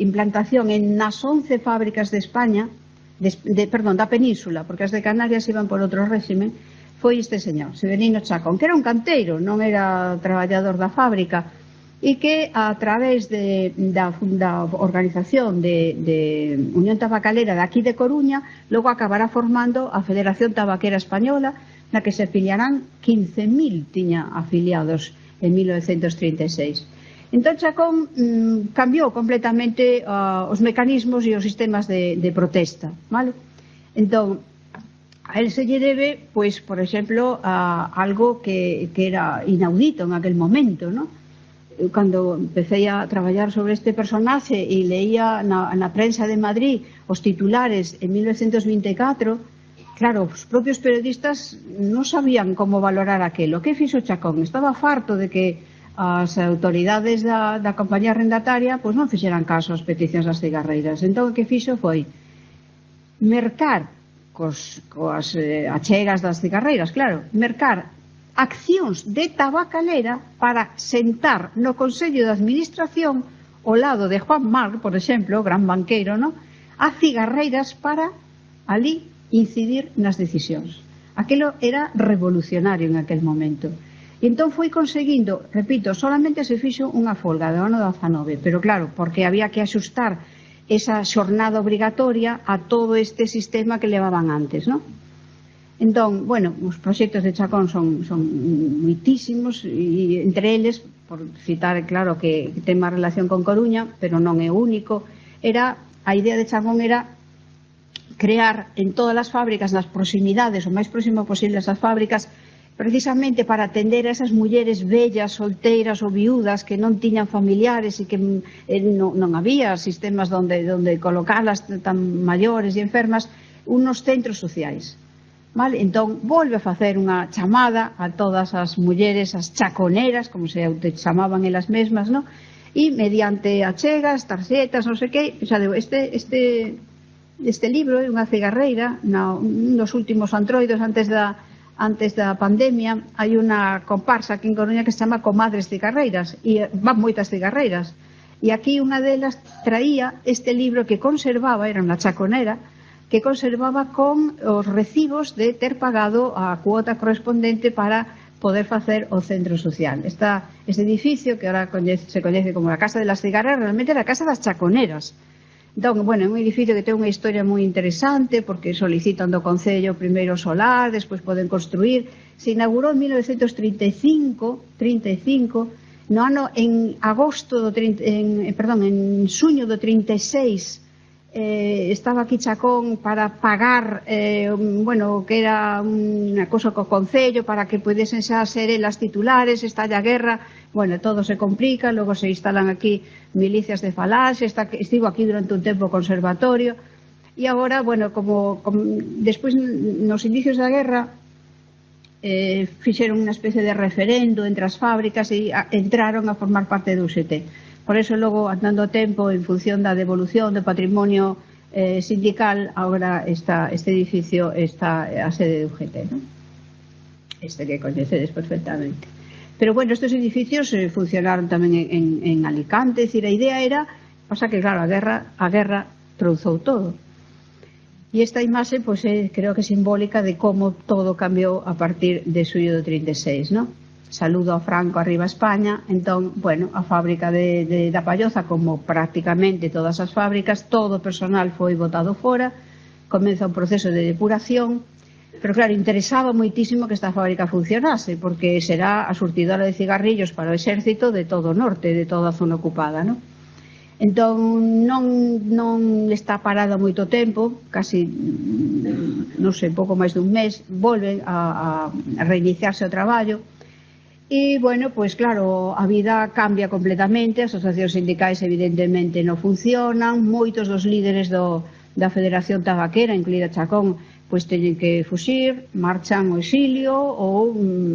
implantación nas 11 fábricas de España, da península, porque as de Canarias iban por outro réximen, foi este señor, Severino Chacón, que era un canteiro, non era traballador da fábrica, e que a través da organización de Unión Tabacalera de aquí de Coruña, logo acabará formando a Federación Tabaquera Española, na que se afiliarán 15.000 tiña afiliados en 1936. Entón Chacón cambiou completamente os mecanismos e os sistemas de protesta, vale? Entón, a él se lle debe, pois, por exemplo, a algo que era inaudito en aquel momento, ¿no? Cando empecé a traballar sobre este personaxe e leía na prensa de Madrid os titulares en 1924, claro, os propios periodistas non sabían como valorar aquilo. Que fixo Chacón? Estaba farto de que as autoridades da compañía arrendataria pois non fixeran caso ás peticións das cigarreiras. Entón, o que fixo foi mercar coas achegas das cigarreiras, claro, mercar accións de tabacalera para sentar no Consello de Administración ao lado de Juan Mar, por exemplo, gran banqueiro, ¿no?, a cigarreiras para ali incidir nas decisións. Aquilo era revolucionario en aquel momento. E entón foi conseguindo, repito, solamente se fixo unha folga do ano 19, pero claro, porque había que axustar esa xornada obrigatoria a todo este sistema que levaban antes, ¿no? Entón, bueno, os proxectos de Chacón son muitísimos, e entre eles, por citar, claro, que ten máis relación con Coruña, pero non é único, a idea de Chacón era crear en todas as fábricas, nas proximidades, o máis próximo posible ás fábricas, precisamente para atender a esas mulleres vellas, solteiras ou viudas que non tiñan familiares e que non había sistemas onde colocalas tan maiores e enfermas, unos centros sociais. Vale? Entón, volve a facer unha chamada a todas as mulleres, as chaconeras, como se chamaban elas mesmas, non? E mediante achegas, tarxetas, non sei que, xa digo, este libro é unha cigarreira, un dos últimos antroidos antes da pandemia, hai unha comparsa aquí en Coruña que se chama Comadres Cigarreiras, e van moitas cigarreiras, e aquí unha delas traía este libro que conservaba, era unha chaconera, que conservaba con os recibos de ter pagado a cuota correspondente para poder facer o centro social. Este edificio, que ahora se coñece como a Casa de las Cigarras, realmente era a Casa das Chaconeras. Entón, bueno, é un edificio que ten unha historia moi interesante, porque solicitan do Concello primeiro solar, despois poden construir. Se inaugurou en 1935, no ano en suño do 36, estaba aquí Chacón para pagar que era unha cosa co Concello para que pudesen xa ser elas titulares, estalla a guerra, bueno, todo se complica, logo se instalan aquí milicias de Falanxe, estivo aquí durante un tempo o conservatorio, e agora, bueno, como despois nos inicios da guerra fixeron unha especie de referendo entre as fábricas e entraron a formar parte do UGT. Por eso, logo, andando o tempo, en función da devolución do patrimonio sindical, agora este edificio está a sede de UGT, ¿no? Este que coñecedes perfectamente. Pero, bueno, estes edificios funcionaron tamén en Alicante, é dicir, a idea era, pasa que, claro, a guerra trouzou todo. E esta imaxe, pois, creo que é simbólica de como todo cambiou a partir de xullo do 36, ¿no? Saludo a Franco arriba a España. Entón, bueno, a fábrica da Palloza, como prácticamente todas as fábricas, todo o personal foi botado fora, comeza un proceso de depuración, pero claro, interesaba moitísimo que esta fábrica funcionase, porque será a surtidora de cigarrillos para o exército de todo o norte, de toda a zona ocupada, non? Entón, non está parada moito tempo, casi, non sei, pouco máis dun mes, volven a reiniciarse o traballo. E, bueno, pois claro, a vida cambia completamente, as asociacións sindicais evidentemente non funcionan, moitos dos líderes da Federación Tabaquera, incluída Chacón, pois teñen que fuxir, marchan ao exilio ou,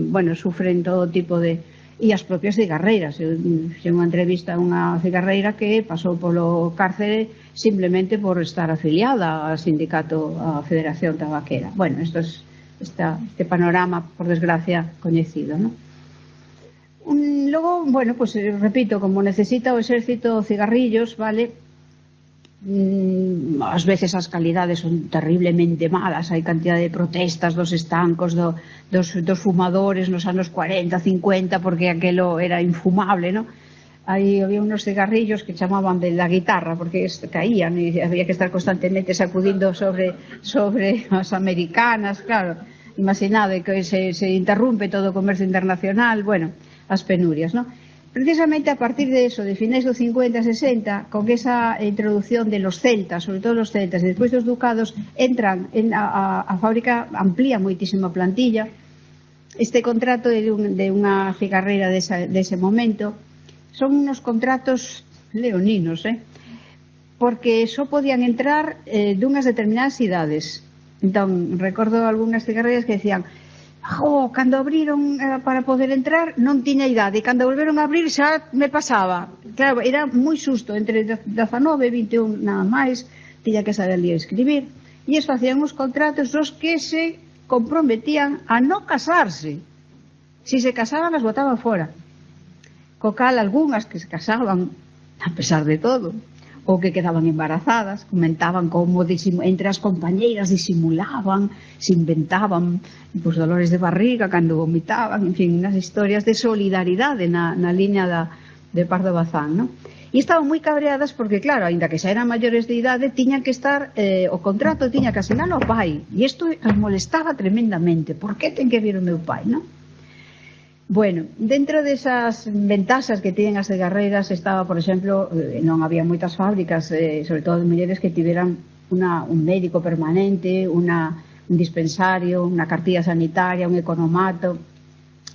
bueno, sufren todo tipo de... E as propias cigarreiras. Eu fixe unha entrevista a unha cigarreira que pasou polo cárcere simplemente por estar afiliada ao sindicato, a Federación Tabaquera. Bueno, este panorama, por desgracia, coñecido, non? Logo, bueno, pues repito, como necesita o exército cigarrillos, vale, ás veces as calidades son terriblemente malas, hai cantidad de protestas dos estancos, dos fumadores nos anos 40, 50, porque aquelo era infumable, non? Había unos cigarrillos que chamaban de la guitarra, porque caían e había que estar constantemente sacudindo sobre as americanas, claro, imaginade que se interrumpe todo o comercio internacional, bueno, as penurias, non? Precisamente a partir de eso, de finais do 50 e 60, con esa introducción de los celtas, sobre todo los celtas, e despois dos ducados, entran a fábrica, amplía moitísimo a plantilla. Este contrato de unha cigarreira dese momento son unos contratos leoninos, porque só podían entrar dunhas determinadas idades. Entón, recordo algunhas cigarreiras que decían: cando abriron para poder entrar non tiña idade, e cando volveron a abrir xa me pasaba. Claro, era moi xusto, entre 19 e 21 nada máis, tiña que saber ler e escribir, e es facían uns contratos dos que se comprometían a non casarse. Si se casaban, as botaban fora. Co cal, algunhas que se casaban, a pesar de todo, ou que quedaban embarazadas, comentaban como entre as compañeiras disimulaban, se inventaban dolores de barriga cando vomitaban, en fin, unhas historias de solidaridade na liña de Pardo Bazán, non? E estaban moi cabreadas porque, claro, aínda que xa eran maiores de idade, tiñan que estar, o contrato tiña que asinalo o pai, e isto as molestaba tremendamente. Por que ten que vir o meu pai, non? Bueno, dentro desas ventaxas que tienen as cigarreiras estaba, por exemplo, non había moitas fábricas, sobre todo de mulleres que tiveran un médico permanente, un dispensario, unha cartilla sanitaria, un economato.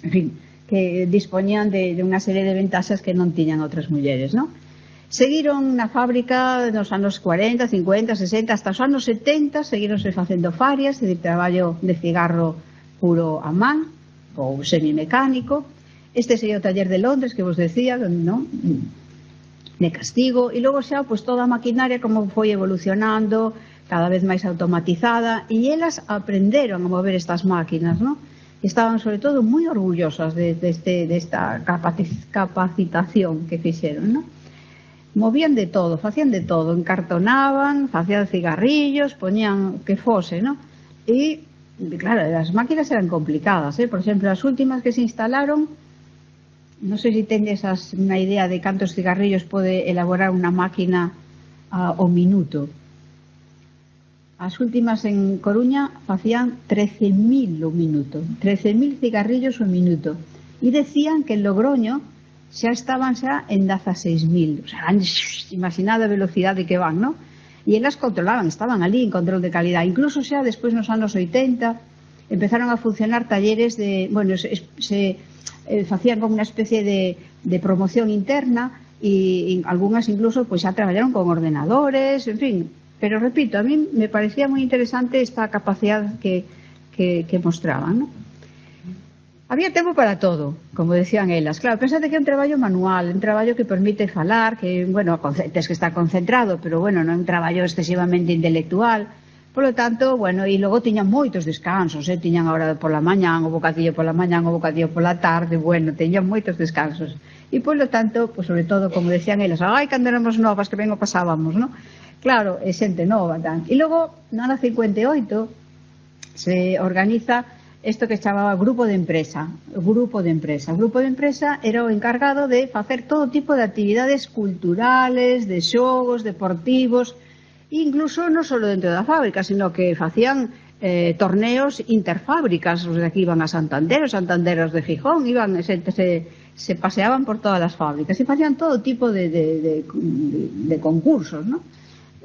en fin, que dispoñían de unha serie de ventaxas que non tiñan outras mulleres, non? Seguiron na fábrica nos anos 40, 50, 60, hasta os anos 70, seguironse facendo farias, de traballo de cigarro puro a man, ou semimecánico. Este sería o taller de Londres, que vos decía, non? De castigo, e logo xa pois toda a maquinaria como foi evolucionando, cada vez máis automatizada, e elas aprenderon a mover estas máquinas, non? Estaban sobre todo moi orgullosas desta capacitación que fixeron, non? Movían de todo, facían de todo, encartonaban, facían cigarrillos, poñían que fose, non? E, claro, as máquinas eran complicadas, por exemplo, as últimas que se instalaron, non sei se tendes unha idea de cantos cigarrillos pode elaborar unha máquina ao minuto. As últimas en Coruña facían 13.000 o minuto, 13.000 cigarrillos o minuto, e decían que en Logroño xa estaban xa en 16.000, o sea, imaginad a velocidade que van, non? E elas controlaban, estaban ali en control de calidad. Incluso xa despois nos anos 80 empezaron a funcionar talleres de, bueno, se facían como unha especie de promoción interna, e algunhas incluso pois xa traballaron con ordenadores, en fin. Pero repito, a mí me parecía moi interesante esta capacidade que mostraban, non? Había tempo para todo, como decían elas. Claro, pensate que é un traballo manual, un traballo que permite falar, que, bueno, tens que estar concentrado, pero, bueno, non é un traballo excesivamente intelectual. Por lo tanto, bueno, e logo tiñan moitos descansos, tiñan a hora pola mañán, o bocadillo pola mañán, o bocadillo pola tarde, bueno, tiñan moitos descansos. E, por lo tanto, pues, sobre todo, como decían elas, ai, cando éramos novas, que ben o pasábamos, non? Claro, é xente nova, tan. E logo, no ano 58, se organiza isto que chamaba grupo de empresa. O grupo de empresa era o encargado de facer todo tipo de actividades culturales, de xogos, deportivos, incluso non só dentro da fábrica, sino que facían torneos interfábricas. Os de aquí iban a Santander, os santanderos de Gijón, iban, se paseaban por todas as fábricas e facían todo tipo de concursos, non?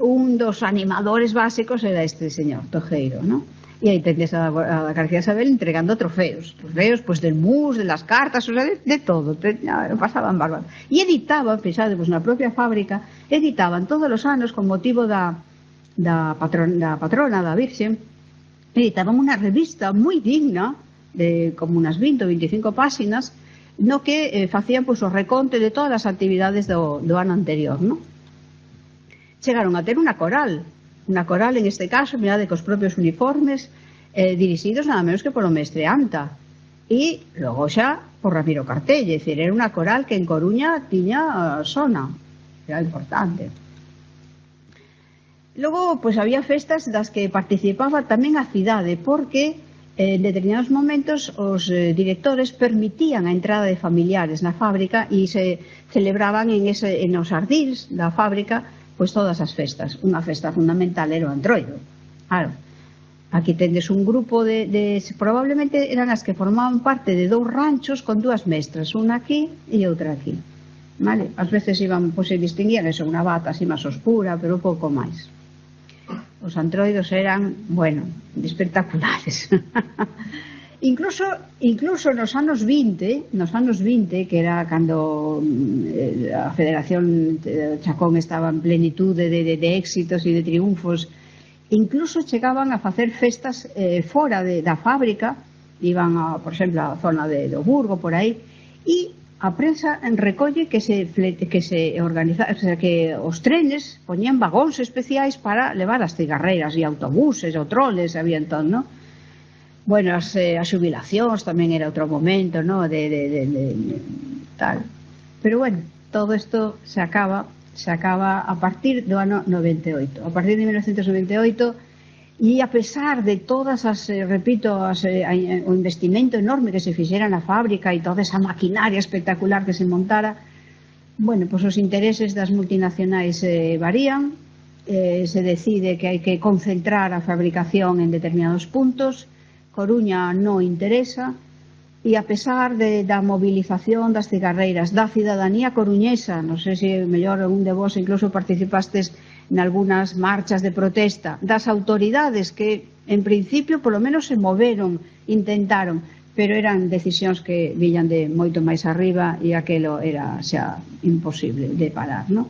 Un dos animadores básicos era este señor Tojeiro, non? E aí tendes a García Sabel entregando trofeos, pues del mus, de las cartas, o sea, de todo, pasaban bárbaros. E editaban, pensade, pues na propia fábrica, editaban todos os anos con motivo da patrona, da Virxe, editaban unha revista moi digna, de como unas 20 ou 25 páxinas, no que facían pues, o reconte de todas as actividades do ano anterior, non? Chegaron a ter unha coral en este caso, mirade, cos propios uniformes, dirixidos nada menos que polo mestre Anta, e logo xa por Ramiro Cartelle, é dicir, era unha coral que en Coruña tiña sona, era importante. Logo, pois había festas das que participaba tamén a cidade, porque en determinados momentos os directores permitían a entrada de familiares na fábrica e se celebraban en os ardís da fábrica pois todas as festas. Unha festa fundamental era o Antroido. Claro, aquí tendes un grupo probablemente eran as que formaban parte de 2 ranchos con 2 mestras, unha aquí e outra aquí. Vale? Ás veces iban, pois se distinguían eso, unha bata así máis oscura, pero un pouco máis. Os antroidos eran, bueno, espectaculares. Incluso nos anos 20, que era cando a Federación Chacón estaba en plenitude de éxitos e de triunfos, incluso chegaban a facer festas fora da fábrica, iban, por exemplo, a zona do Burgo, por aí, e a prensa recolle que se organiza, o sea, que os trenes poñían vagóns especiais para levar as cigarreiras e autobuses ou troles, había entón, non? Bueno, as xubilacións tamén era outro momento, ¿no? Tal. Pero bueno, todo isto se acaba a partir do ano 98. A partir de 1998, e a pesar de todas as, repito, o investimento enorme que se fixera na fábrica e toda esa maquinaria espectacular que se montara, bueno, pois os intereses das multinacionais varían, se decide que hai que concentrar a fabricación en determinados puntos. Coruña non interesa, e a pesar da movilización das cigarreiras da cidadanía coruñesa, non sei se mellor un de vos incluso participastes en algunhas marchas de protesta, das autoridades que en principio polo menos se moveron, intentaron, pero eran decisións que viñan de moito máis arriba e aquelo era xa imposible de parar, non?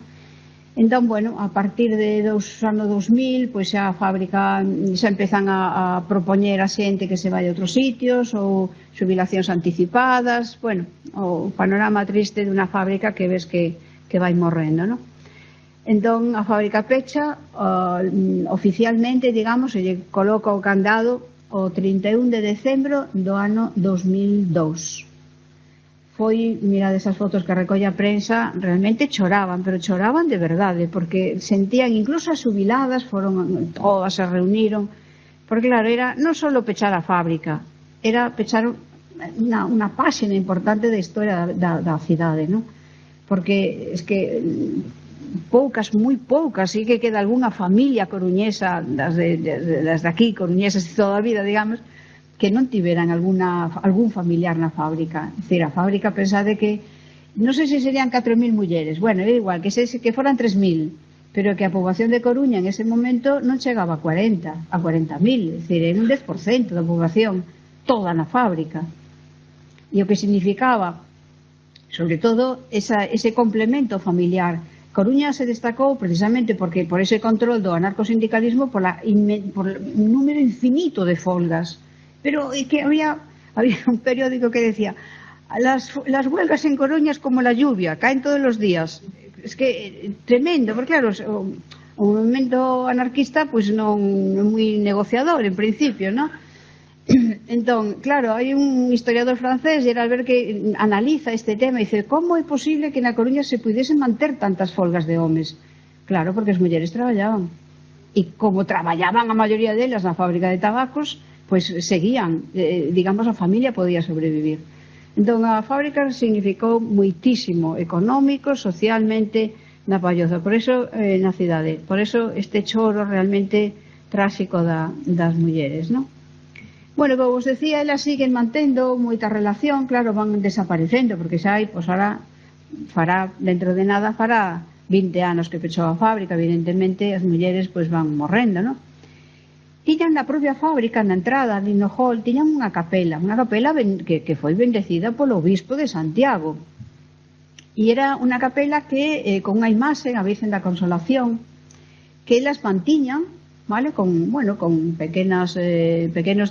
Entón, bueno, a partir dos anos 2000, pois xa a fábrica xa empezan a propoñer a xente que se vai a outros sitios ou xubilacións anticipadas, bueno, o panorama triste dunha fábrica que ves que vai morrendo, non? Entón, a fábrica pecha, oficialmente, digamos, se lle coloca o candado o 31 de decembro do ano 2002. Foi, mirad esas fotos que recolle a prensa, realmente choraban, pero choraban de verdade, porque sentían, incluso as xubiladas, foron todas, se reuniron, porque claro, era non só pechar a fábrica, era pechar unha páxina importante da historia da cidade, non? Porque es que poucas, moi poucas, sí que queda algunha familia coruñesa, das de aquí, coruñesas de toda a vida, digamos, que non tiveran algún familiar na fábrica. É dicir, a fábrica, pensade que non sei se serían 4.000 mulleres, bueno, é igual, que foran 3.000, pero que a poboación de Coruña en ese momento non chegaba a 40.000, é dicir, era un 10% da poboación, toda na fábrica. E o que significaba, sobre todo, ese complemento familiar. Coruña se destacou precisamente porque por ese control do anarcosindicalismo por un número infinito de folgas, pero que había un periódico que decía las huelgas en Coruña es como la lluvia, caen todos los días. Es que tremendo, porque claro, o movimento anarquista pues non é moi negociador en principio, non? Entón, claro, hai un historiador francés, Albert, que analiza este tema e dice, como é posible que na Coruña se pudiesen manter tantas folgas de homes? Claro, porque as mulleres traballaban. E como traballaban a maioría delas na fábrica de tabacos, pois seguían, digamos, a familia podía sobrevivir. Entón, a fábrica significou moitísimo económico, socialmente, na Palloza, por eso na cidade. Por eso este choro realmente tráxico das mulleres, non? Bueno, como vos decía, elas siguen mantendo moita relación, claro, van desaparecendo, porque xa hai, pois ahora, dentro de nada, fará 20 anos que pechou a fábrica, evidentemente as mulleres pois van morrendo, non? Tiñan na propia fábrica, na entrada, ali no hall, tiñan unha capela que foi bendecida polo obispo de Santiago. E era unha capela que, con unha imaxe, a Virgen da Consolación, que elas mantiñan, vale, con pequenos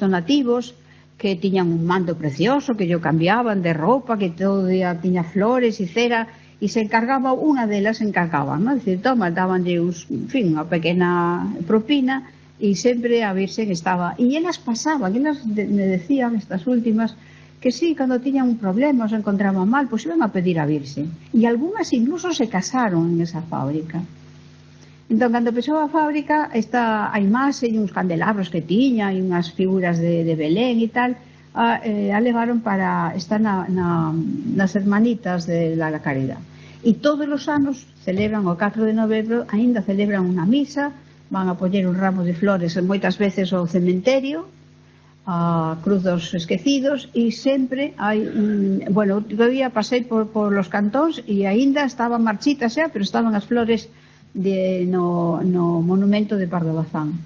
donativos, que tiñan un manto precioso, que yo cambiaban de roupa, que todo día tiña flores e cera, e se encargaba, unha delas encargaban, non? Dicir, toma, dabanlle unha pequena propina, e sempre a Virgen estaba. E elas pasaban, elas me decían, estas últimas, que sí, cando tiñan un problema, os encontraban mal, pois iban a pedir a Virgen. E algunhas incluso se casaron en esa fábrica. Entón, cando pechou a fábrica, a imaxe e uns candelabros que tiña e unhas figuras de Belén e tal, a levaron para estar nas Hermanitas de la Caridad. E todos os anos celebran o 4 de novembro, aínda celebran unha misa, van a poñer un ramo de flores moitas veces ao cementerio, a Cruz dos Esquecidos, e sempre hai, bueno, outro día pasei por los cantóns e aínda estaban marchitas xa, pero estaban as flores no monumento de Pardo Bazán.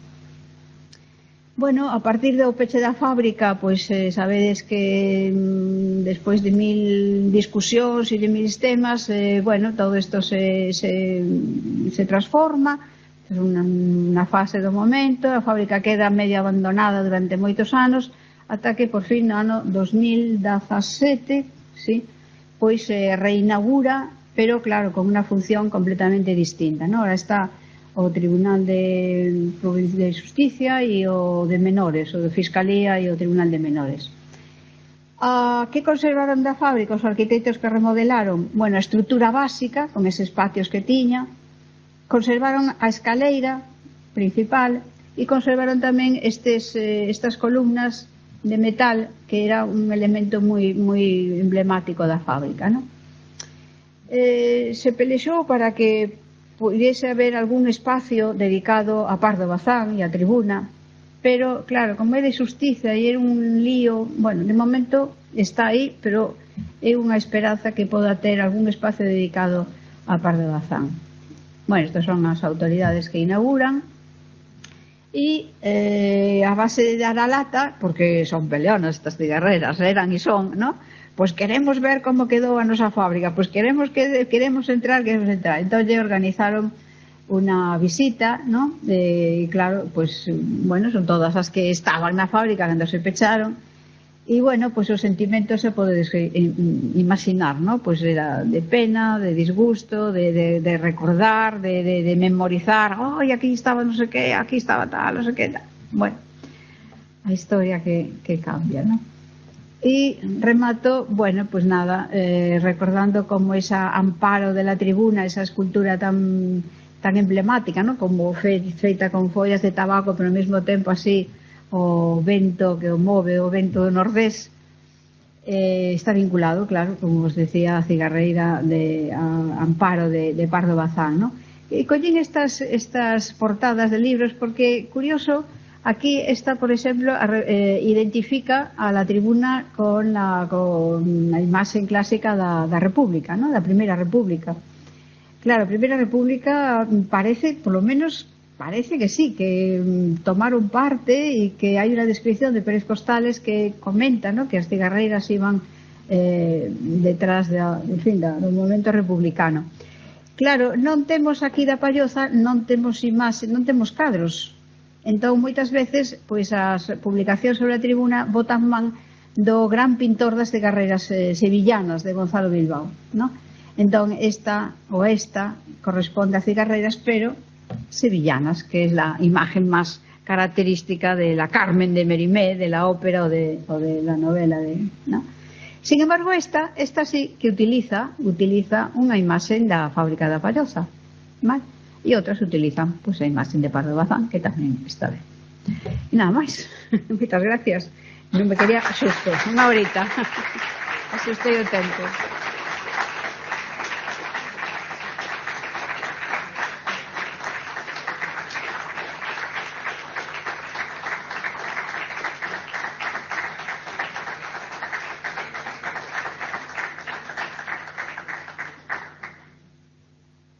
Bueno, a partir do peche da fábrica, pois sabedes que despois de 1000 discusións e de 1000 temas, bueno, todo isto se transforma, é unha fase do momento, a fábrica queda medio abandonada durante moitos anos, ata que por fin no ano 2017, sí, pois se reinaugura, pero claro, con unha función completamente distinta, non? Ahora está o Tribunal de Justicia e o de Menores, o de Fiscalía e o Tribunal de Menores. Que conservaron da fábrica os arquitectos que remodelaron? Bueno, a estrutura básica, con eses patios que tiña, conservaron a escaleira principal e conservaron tamén estas columnas de metal, que era un elemento moi emblemático da fábrica, non? Se pelexou para que pudiese haber algún espacio dedicado a Pardo Bazán e a tribuna, pero claro, como é de xustiza e era un lío, bueno, de momento está aí, pero é unha esperanza que poda ter algún espacio dedicado a Pardo Bazán. Bueno, estas son as autoridades que inauguran e a base de dar a lata, porque son peleonas estas cigarreras, eran e son, ¿no? Pues queremos ver como quedou a nosa fábrica, pues queremos entrar, entón lle organizaron unha visita, ¿no? Claro, pues bueno, son todas as que estaban na fábrica cando se pecharon. E, bueno, pues os sentimentos se podedes imaginar, ¿no? Pues era de pena, de disgusto, de recordar, de memorizar. ¡Ay, aquí estaba no sé qué, aquí estaba tal, no sé qué tal! Bueno, a historia que cambia, ¿no? Y remato, bueno, pues nada, recordando como esa Amparo de la Tribuna, esa escultura tan emblemática, ¿no? Como feita con follas de tabaco, pero ao mesmo tempo así o vento que o move, o vento do nordés, está vinculado, claro, como os decía, a cigarreira de Amparo de Pardo Bazán, ¿no? E collen estas portadas de libros porque, curioso, aquí está, por exemplo, identifica a la Tribuna con a imaxe clásica da República, ¿no? Da Primeira República. Claro, a Primeira República parece, por lo menos parece que sí, que tomaron parte e que hai unha descripción de Pérez Costales que comenta, ¿no? Que as cigarreiras iban detrás do movimento republicano. Claro, non temos aquí da Palloza, non temos imaxe, non temos cadros. Entón, moitas veces, pois as publicacións sobre a Tribuna botan man do gran pintor das cigarreiras sevillanas de Gonzalo Bilbao, ¿no? Entón, esta corresponde a cigarreiras, pero sevillanas, que es la imagen más característica de la Carmen de Mérimée, de la ópera o de la novela, ¿no? Sin embargo, esta sí que utiliza unha imaxe da fábrica da Palloza, ¿vale? E outras utilizan pues a imaxe de Pardo Bazán, que tamén está ben. E nada máis. Moitas gracias. Non me quería asusto, unha horita. Asustei o tempo.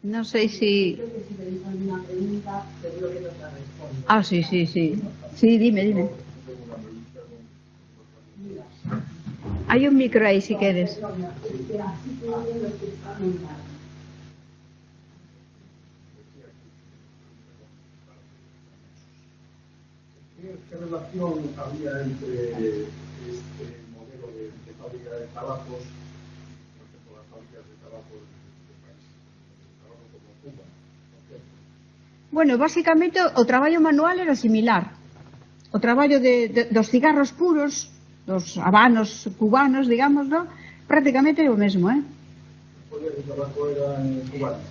No sei si... Ah, sí. Sí, dime. Hai un micro aí, si queres. ¿Qué relación había entre este modelo de fábrica de tabacos, por ejemplo, las fábricas de tabaco de países, tabaco como Cuba, por ejemplo? Bueno, basicamente o traballo manual era similar. O traballo dos cigarros puros, dos habanos cubanos, digamos, ¿no? Prácticamente é o mesmo, ¿eh? ¿El tabaco eran cubanos?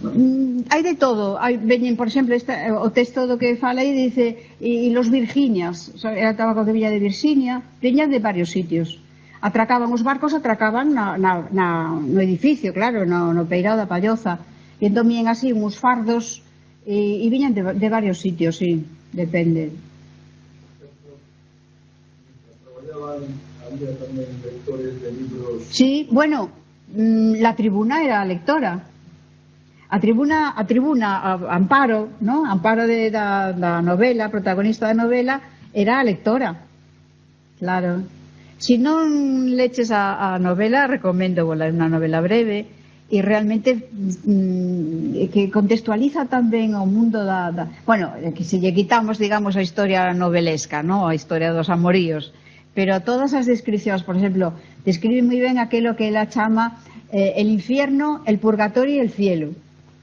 Hai de todo. Veñen, por exemplo, o texto do que fala aí dice e los Virginias, era tabaco que viña de Virginia, viñan de varios sitios. Atracaban os barcos, atracaban no edificio, claro, no peirao da Palloza. E entón viñen así uns fardos e viñan de varios sitios, sí, depende. Había también lectores de libros. Sí, bueno, la Tribuna era lectora. A Tribuna Amparo, ¿no? Amparo da novela, protagonista da novela, era lectora. Claro. Se non leches a novela, recomendo unha novela breve e realmente que contextualiza tamén o mundo bueno, que se lle quitamos, digamos, a historia novelesca, ¿no? A historia dos amoríos. Pero todas as descripcións, por exemplo, describe moi ben aquilo que ela chama el infierno, el purgatorio y el cielo,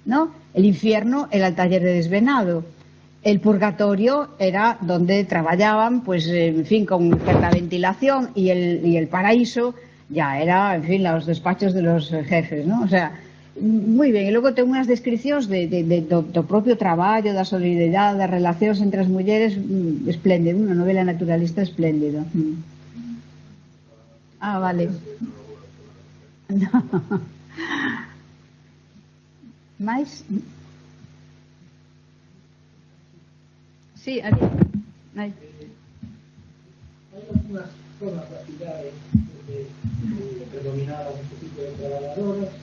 ¿no? El infierno era el taller de desvenado, el purgatorio era donde trabajaban, pues, en fin, con cierta ventilación, y el paraíso ya era, en fin, los despachos de los jefes, ¿no? O sea, moi ben. E logo ten unhas descripcións do propio traballo, da solidaridade, das relacións entre as mulleres, espléndido, unha novela naturalista espléndida. Ah, vale. No. Mais? Sí, aquí. Hai algunas zonas da cidade onde predominaban este tipo de traballadoras,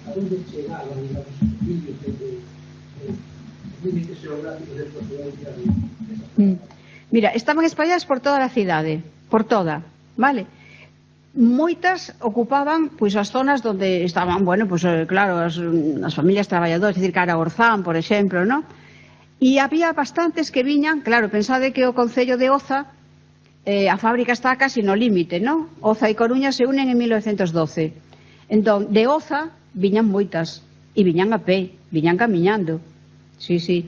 a donde chegaban, digamos, os límites xeográficos de procedencia de Mira, estaban espalladas por toda a cidade, por toda, vale? Moitas ocupaban pois as zonas onde estaban, bueno, pois claro, as familias traballadoras, é dicir, cara a Orzán, por exemplo, non? E había bastantes que viñan, claro, pensade que o concello de Oza, a fábrica está casi no límite, non? Oza e Coruña se unen en 1912. Entón, de Oza viñan moitas, e viñan a pé, viñan camiñando. Sí, sí.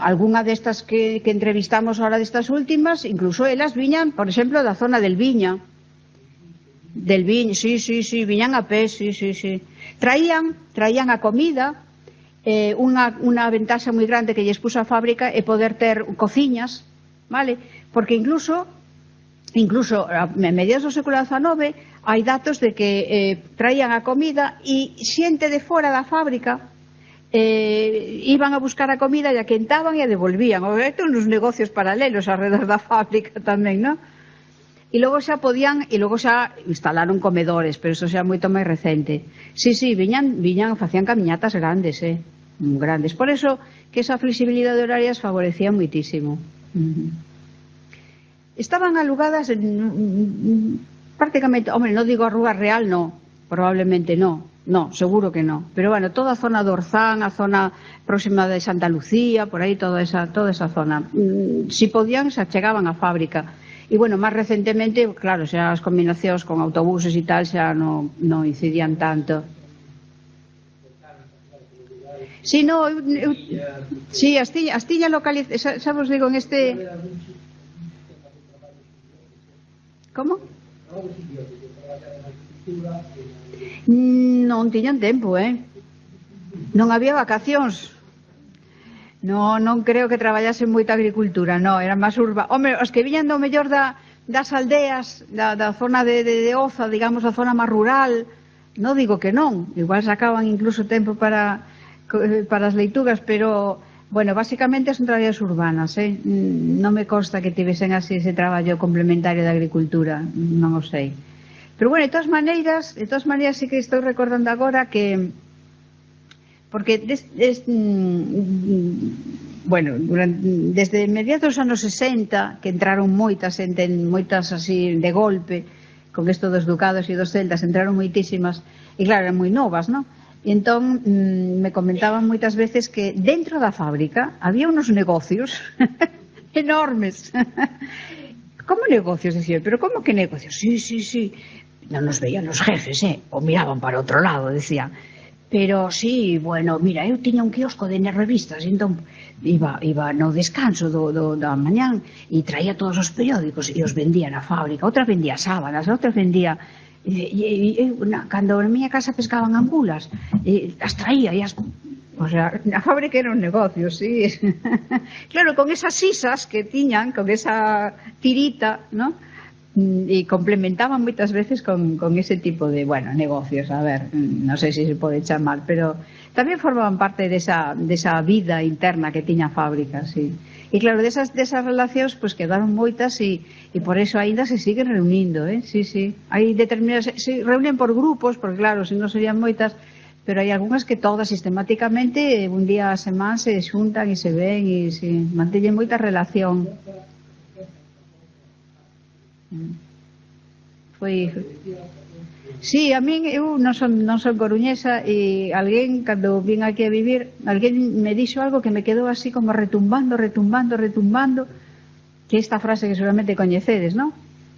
Algunha destas que entrevistamos ahora destas últimas, incluso elas viñan, por exemplo, da zona del Viña. Del Viña, sí, viñan a pé, sí. Traían a comida, unha ventaxa moi grande que lles puso a fábrica é poder ter cociñas, vale? Porque incluso a mediados do século XIX hai datos de que traían a comida e xente de fora da fábrica iban a buscar a comida e a quentaban e a devolvían. Hai uns negocios paralelos alrededor da fábrica tamén, non? E logo xa instalaron comedores, pero iso xa é moito máis recente. Sí, viñan, facían camiñatas grandes, grandes. Por eso que esa flexibilidade horaria favorecía moitísimo. Estaban alugadas prácticamente, hombre, non digo a Rúa Real, no, probablemente no, seguro que no, pero bueno, toda a zona de Orzán, a zona próxima de Santa Lucía, por aí toda esa zona, si podían se achegaban á fábrica. E bueno, máis recentemente, claro, xa as combinacións con autobuses e tal xa non incidían tanto. Si, no, si, as tiña localizadas, xa vos digo, en este... Como? Non tiñan tempo, non había vacacións. Non creo que traballasen moita agricultura, non, era máis urbana. Home, os que viñan do mellor das aldeas, da zona de Oza, digamos, a zona máis rural, non digo que non, igual sacaban incluso tempo para as leitugas, pero, bueno, básicamente son traballos urbanas, non me consta que tivesen así ese traballo complementario da agricultura, non o sei. Pero, bueno, de todas maneiras, sí que estou recordando agora que... Porque desde mediados dos anos 60 que entraron moitas así de golpe con isto dos ducados e dos celtas, entraron moitísimas e claro, eran moi novas, non? E entón me comentaban moitas veces que dentro da fábrica había unos negocios enormes. Como negocios? Decía, pero como que negocios? Sí. Non nos veían os jefes, o miraban para outro lado, decían. Pero sí, bueno, mira, eu tiña un quiosco de revistas, entón iba no descanso da mañán e traía todos os periódicos e os vendía na fábrica. Outra vendía sábanas, outra vendía... Cando na miña casa pescaban angulas, as traía e as... O sea, a fábrica era un negocio, sí. Claro, con esas sisas que tiñan, con esa tirita, ¿no? E complementaban moitas veces con ese tipo de, bueno, negocios, a ver, non sei se pode chamar, pero tamén formaban parte desa vida interna que tiña a fábrica, sí. E claro, desas relacións pues quedaron moitas e por eso aínda se siguen reunindo, sí. Hai determinadas, se reúnen por grupos, porque claro, se non serían moitas, pero hai algunhas que todas sistemáticamente un día a semana se xuntan e se ven e se manteñen moita relación. Sí, a min, eu non son coruñesa e alguén, cando vin aquí a vivir, alguén me dixo algo que me quedou así como retumbando, que esta frase que seguramente coñecedes, non?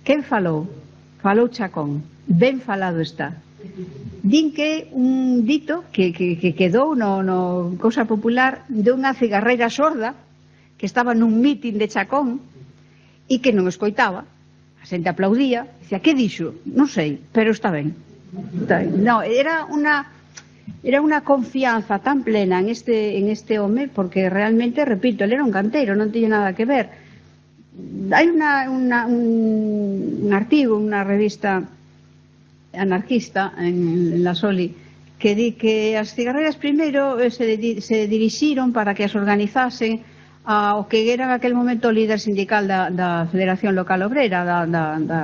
Quen falou? Falou Chacón, ben falado está. Din que un dito que quedou no cousa popular de unha cigarreira sorda que estaba nun mitin de Chacón e que non escoitaba. A xente aplaudía, dicía, que dixo? Non sei, pero está ben. No, era unha confianza tan plena en este home, porque realmente, repito, ele era un canteiro, non tiña nada que ver. Hai un artigo, unha revista anarquista en la Soli, que di que as cigarreiras primeiro se dirixiron para que as organizasen ao que era en aquel momento o líder sindical da Federación Local Obrera,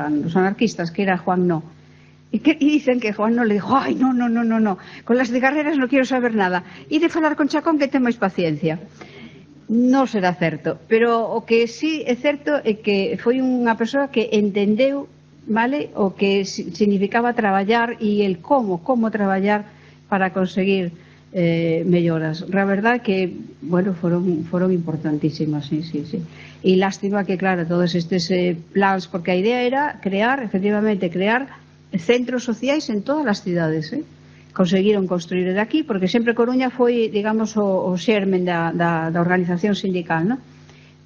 dos anarquistas, que era Juan No. E dicen que Juan No le dijo, ai, no, con las cigarreras non quero saber nada, e de falar con Chacón que ten máis paciencia. non será certo, pero o que sí é certo é que foi unha persoa que entendeu, vale, o que significaba traballar e el como traballar para conseguir melloras. La verdad que, bueno, foron importantísimas, sí. E lástima que, claro, todos estes plans, porque a idea era efectivamente, crear centros sociais en todas as cidades, conseguiron construir de aquí, porque sempre Coruña foi, digamos, o xermen da organización sindical, non?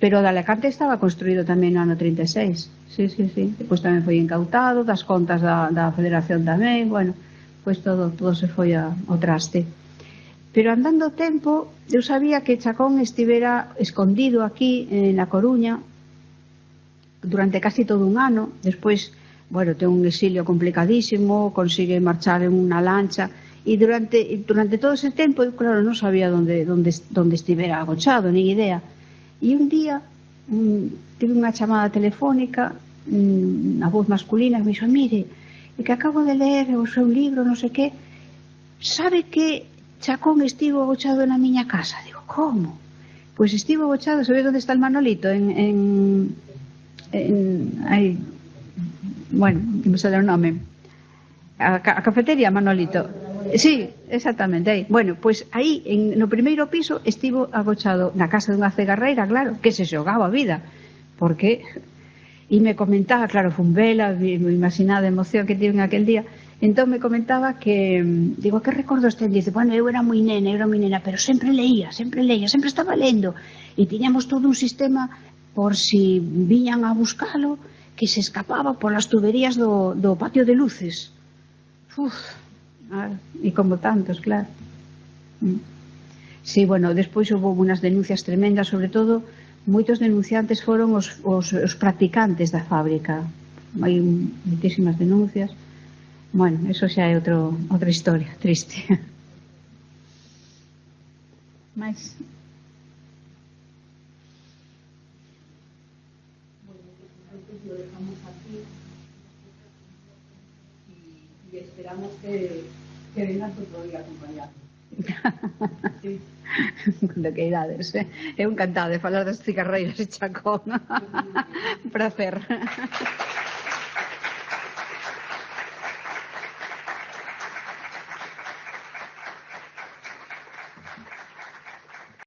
Pero de Alicante estaba construído tamén no ano 36, sí. Depois tamén foi incautado, das contas da Federación tamén, bueno, pois todo se foi ao traste. Pero andando o tempo, eu sabía que Chacón estivera escondido aquí na Coruña durante casi todo un ano. Despois, bueno, ten un exilio complicadísimo, consigue marchar en unha lancha, e durante todo ese tempo eu, claro, non sabía onde estivera agochado, nin idea. E un día tive unha chamada telefónica, a voz masculina, que me dixo: mire, é que acabo de ler o seu libro, non sei que, sabe que Chacón estivo agochado na miña casa? Digo, como? Pois estivo agochado, sabe onde está el Manolito? Bueno, que me sale o nome, a cafetería Manolito. Sí, exactamente, aí. Bueno, pois aí, no primeiro piso, estivo agochado na casa dunha cegarreira, claro, que se xogaba a vida, porque... E me comentaba, claro, fun vela, imaginada a emoción que tive en aquel día. Entón me comentaba que, digo, que recordos ten? Dice, bueno, eu era moi nena, pero sempre leía, sempre estaba lendo. E tiñamos todo un sistema por si viñan a buscalo, que se escapaba polas tuberías do patio de luces. E como tantos, claro. Sí, bueno, despois houve unhas denuncias tremendas, sobre todo, moitos denunciantes foron os practicantes da fábrica. Hai moitísimas denuncias. Bueno, eso xa é outra historia triste. Mais... Bueno, pues lo dejamos aquí y esperamos que vengas otro día a acompañarnos. Sí. Cuando que idades, eu encantada de falar das cigarreiras de Chacón. Un placer.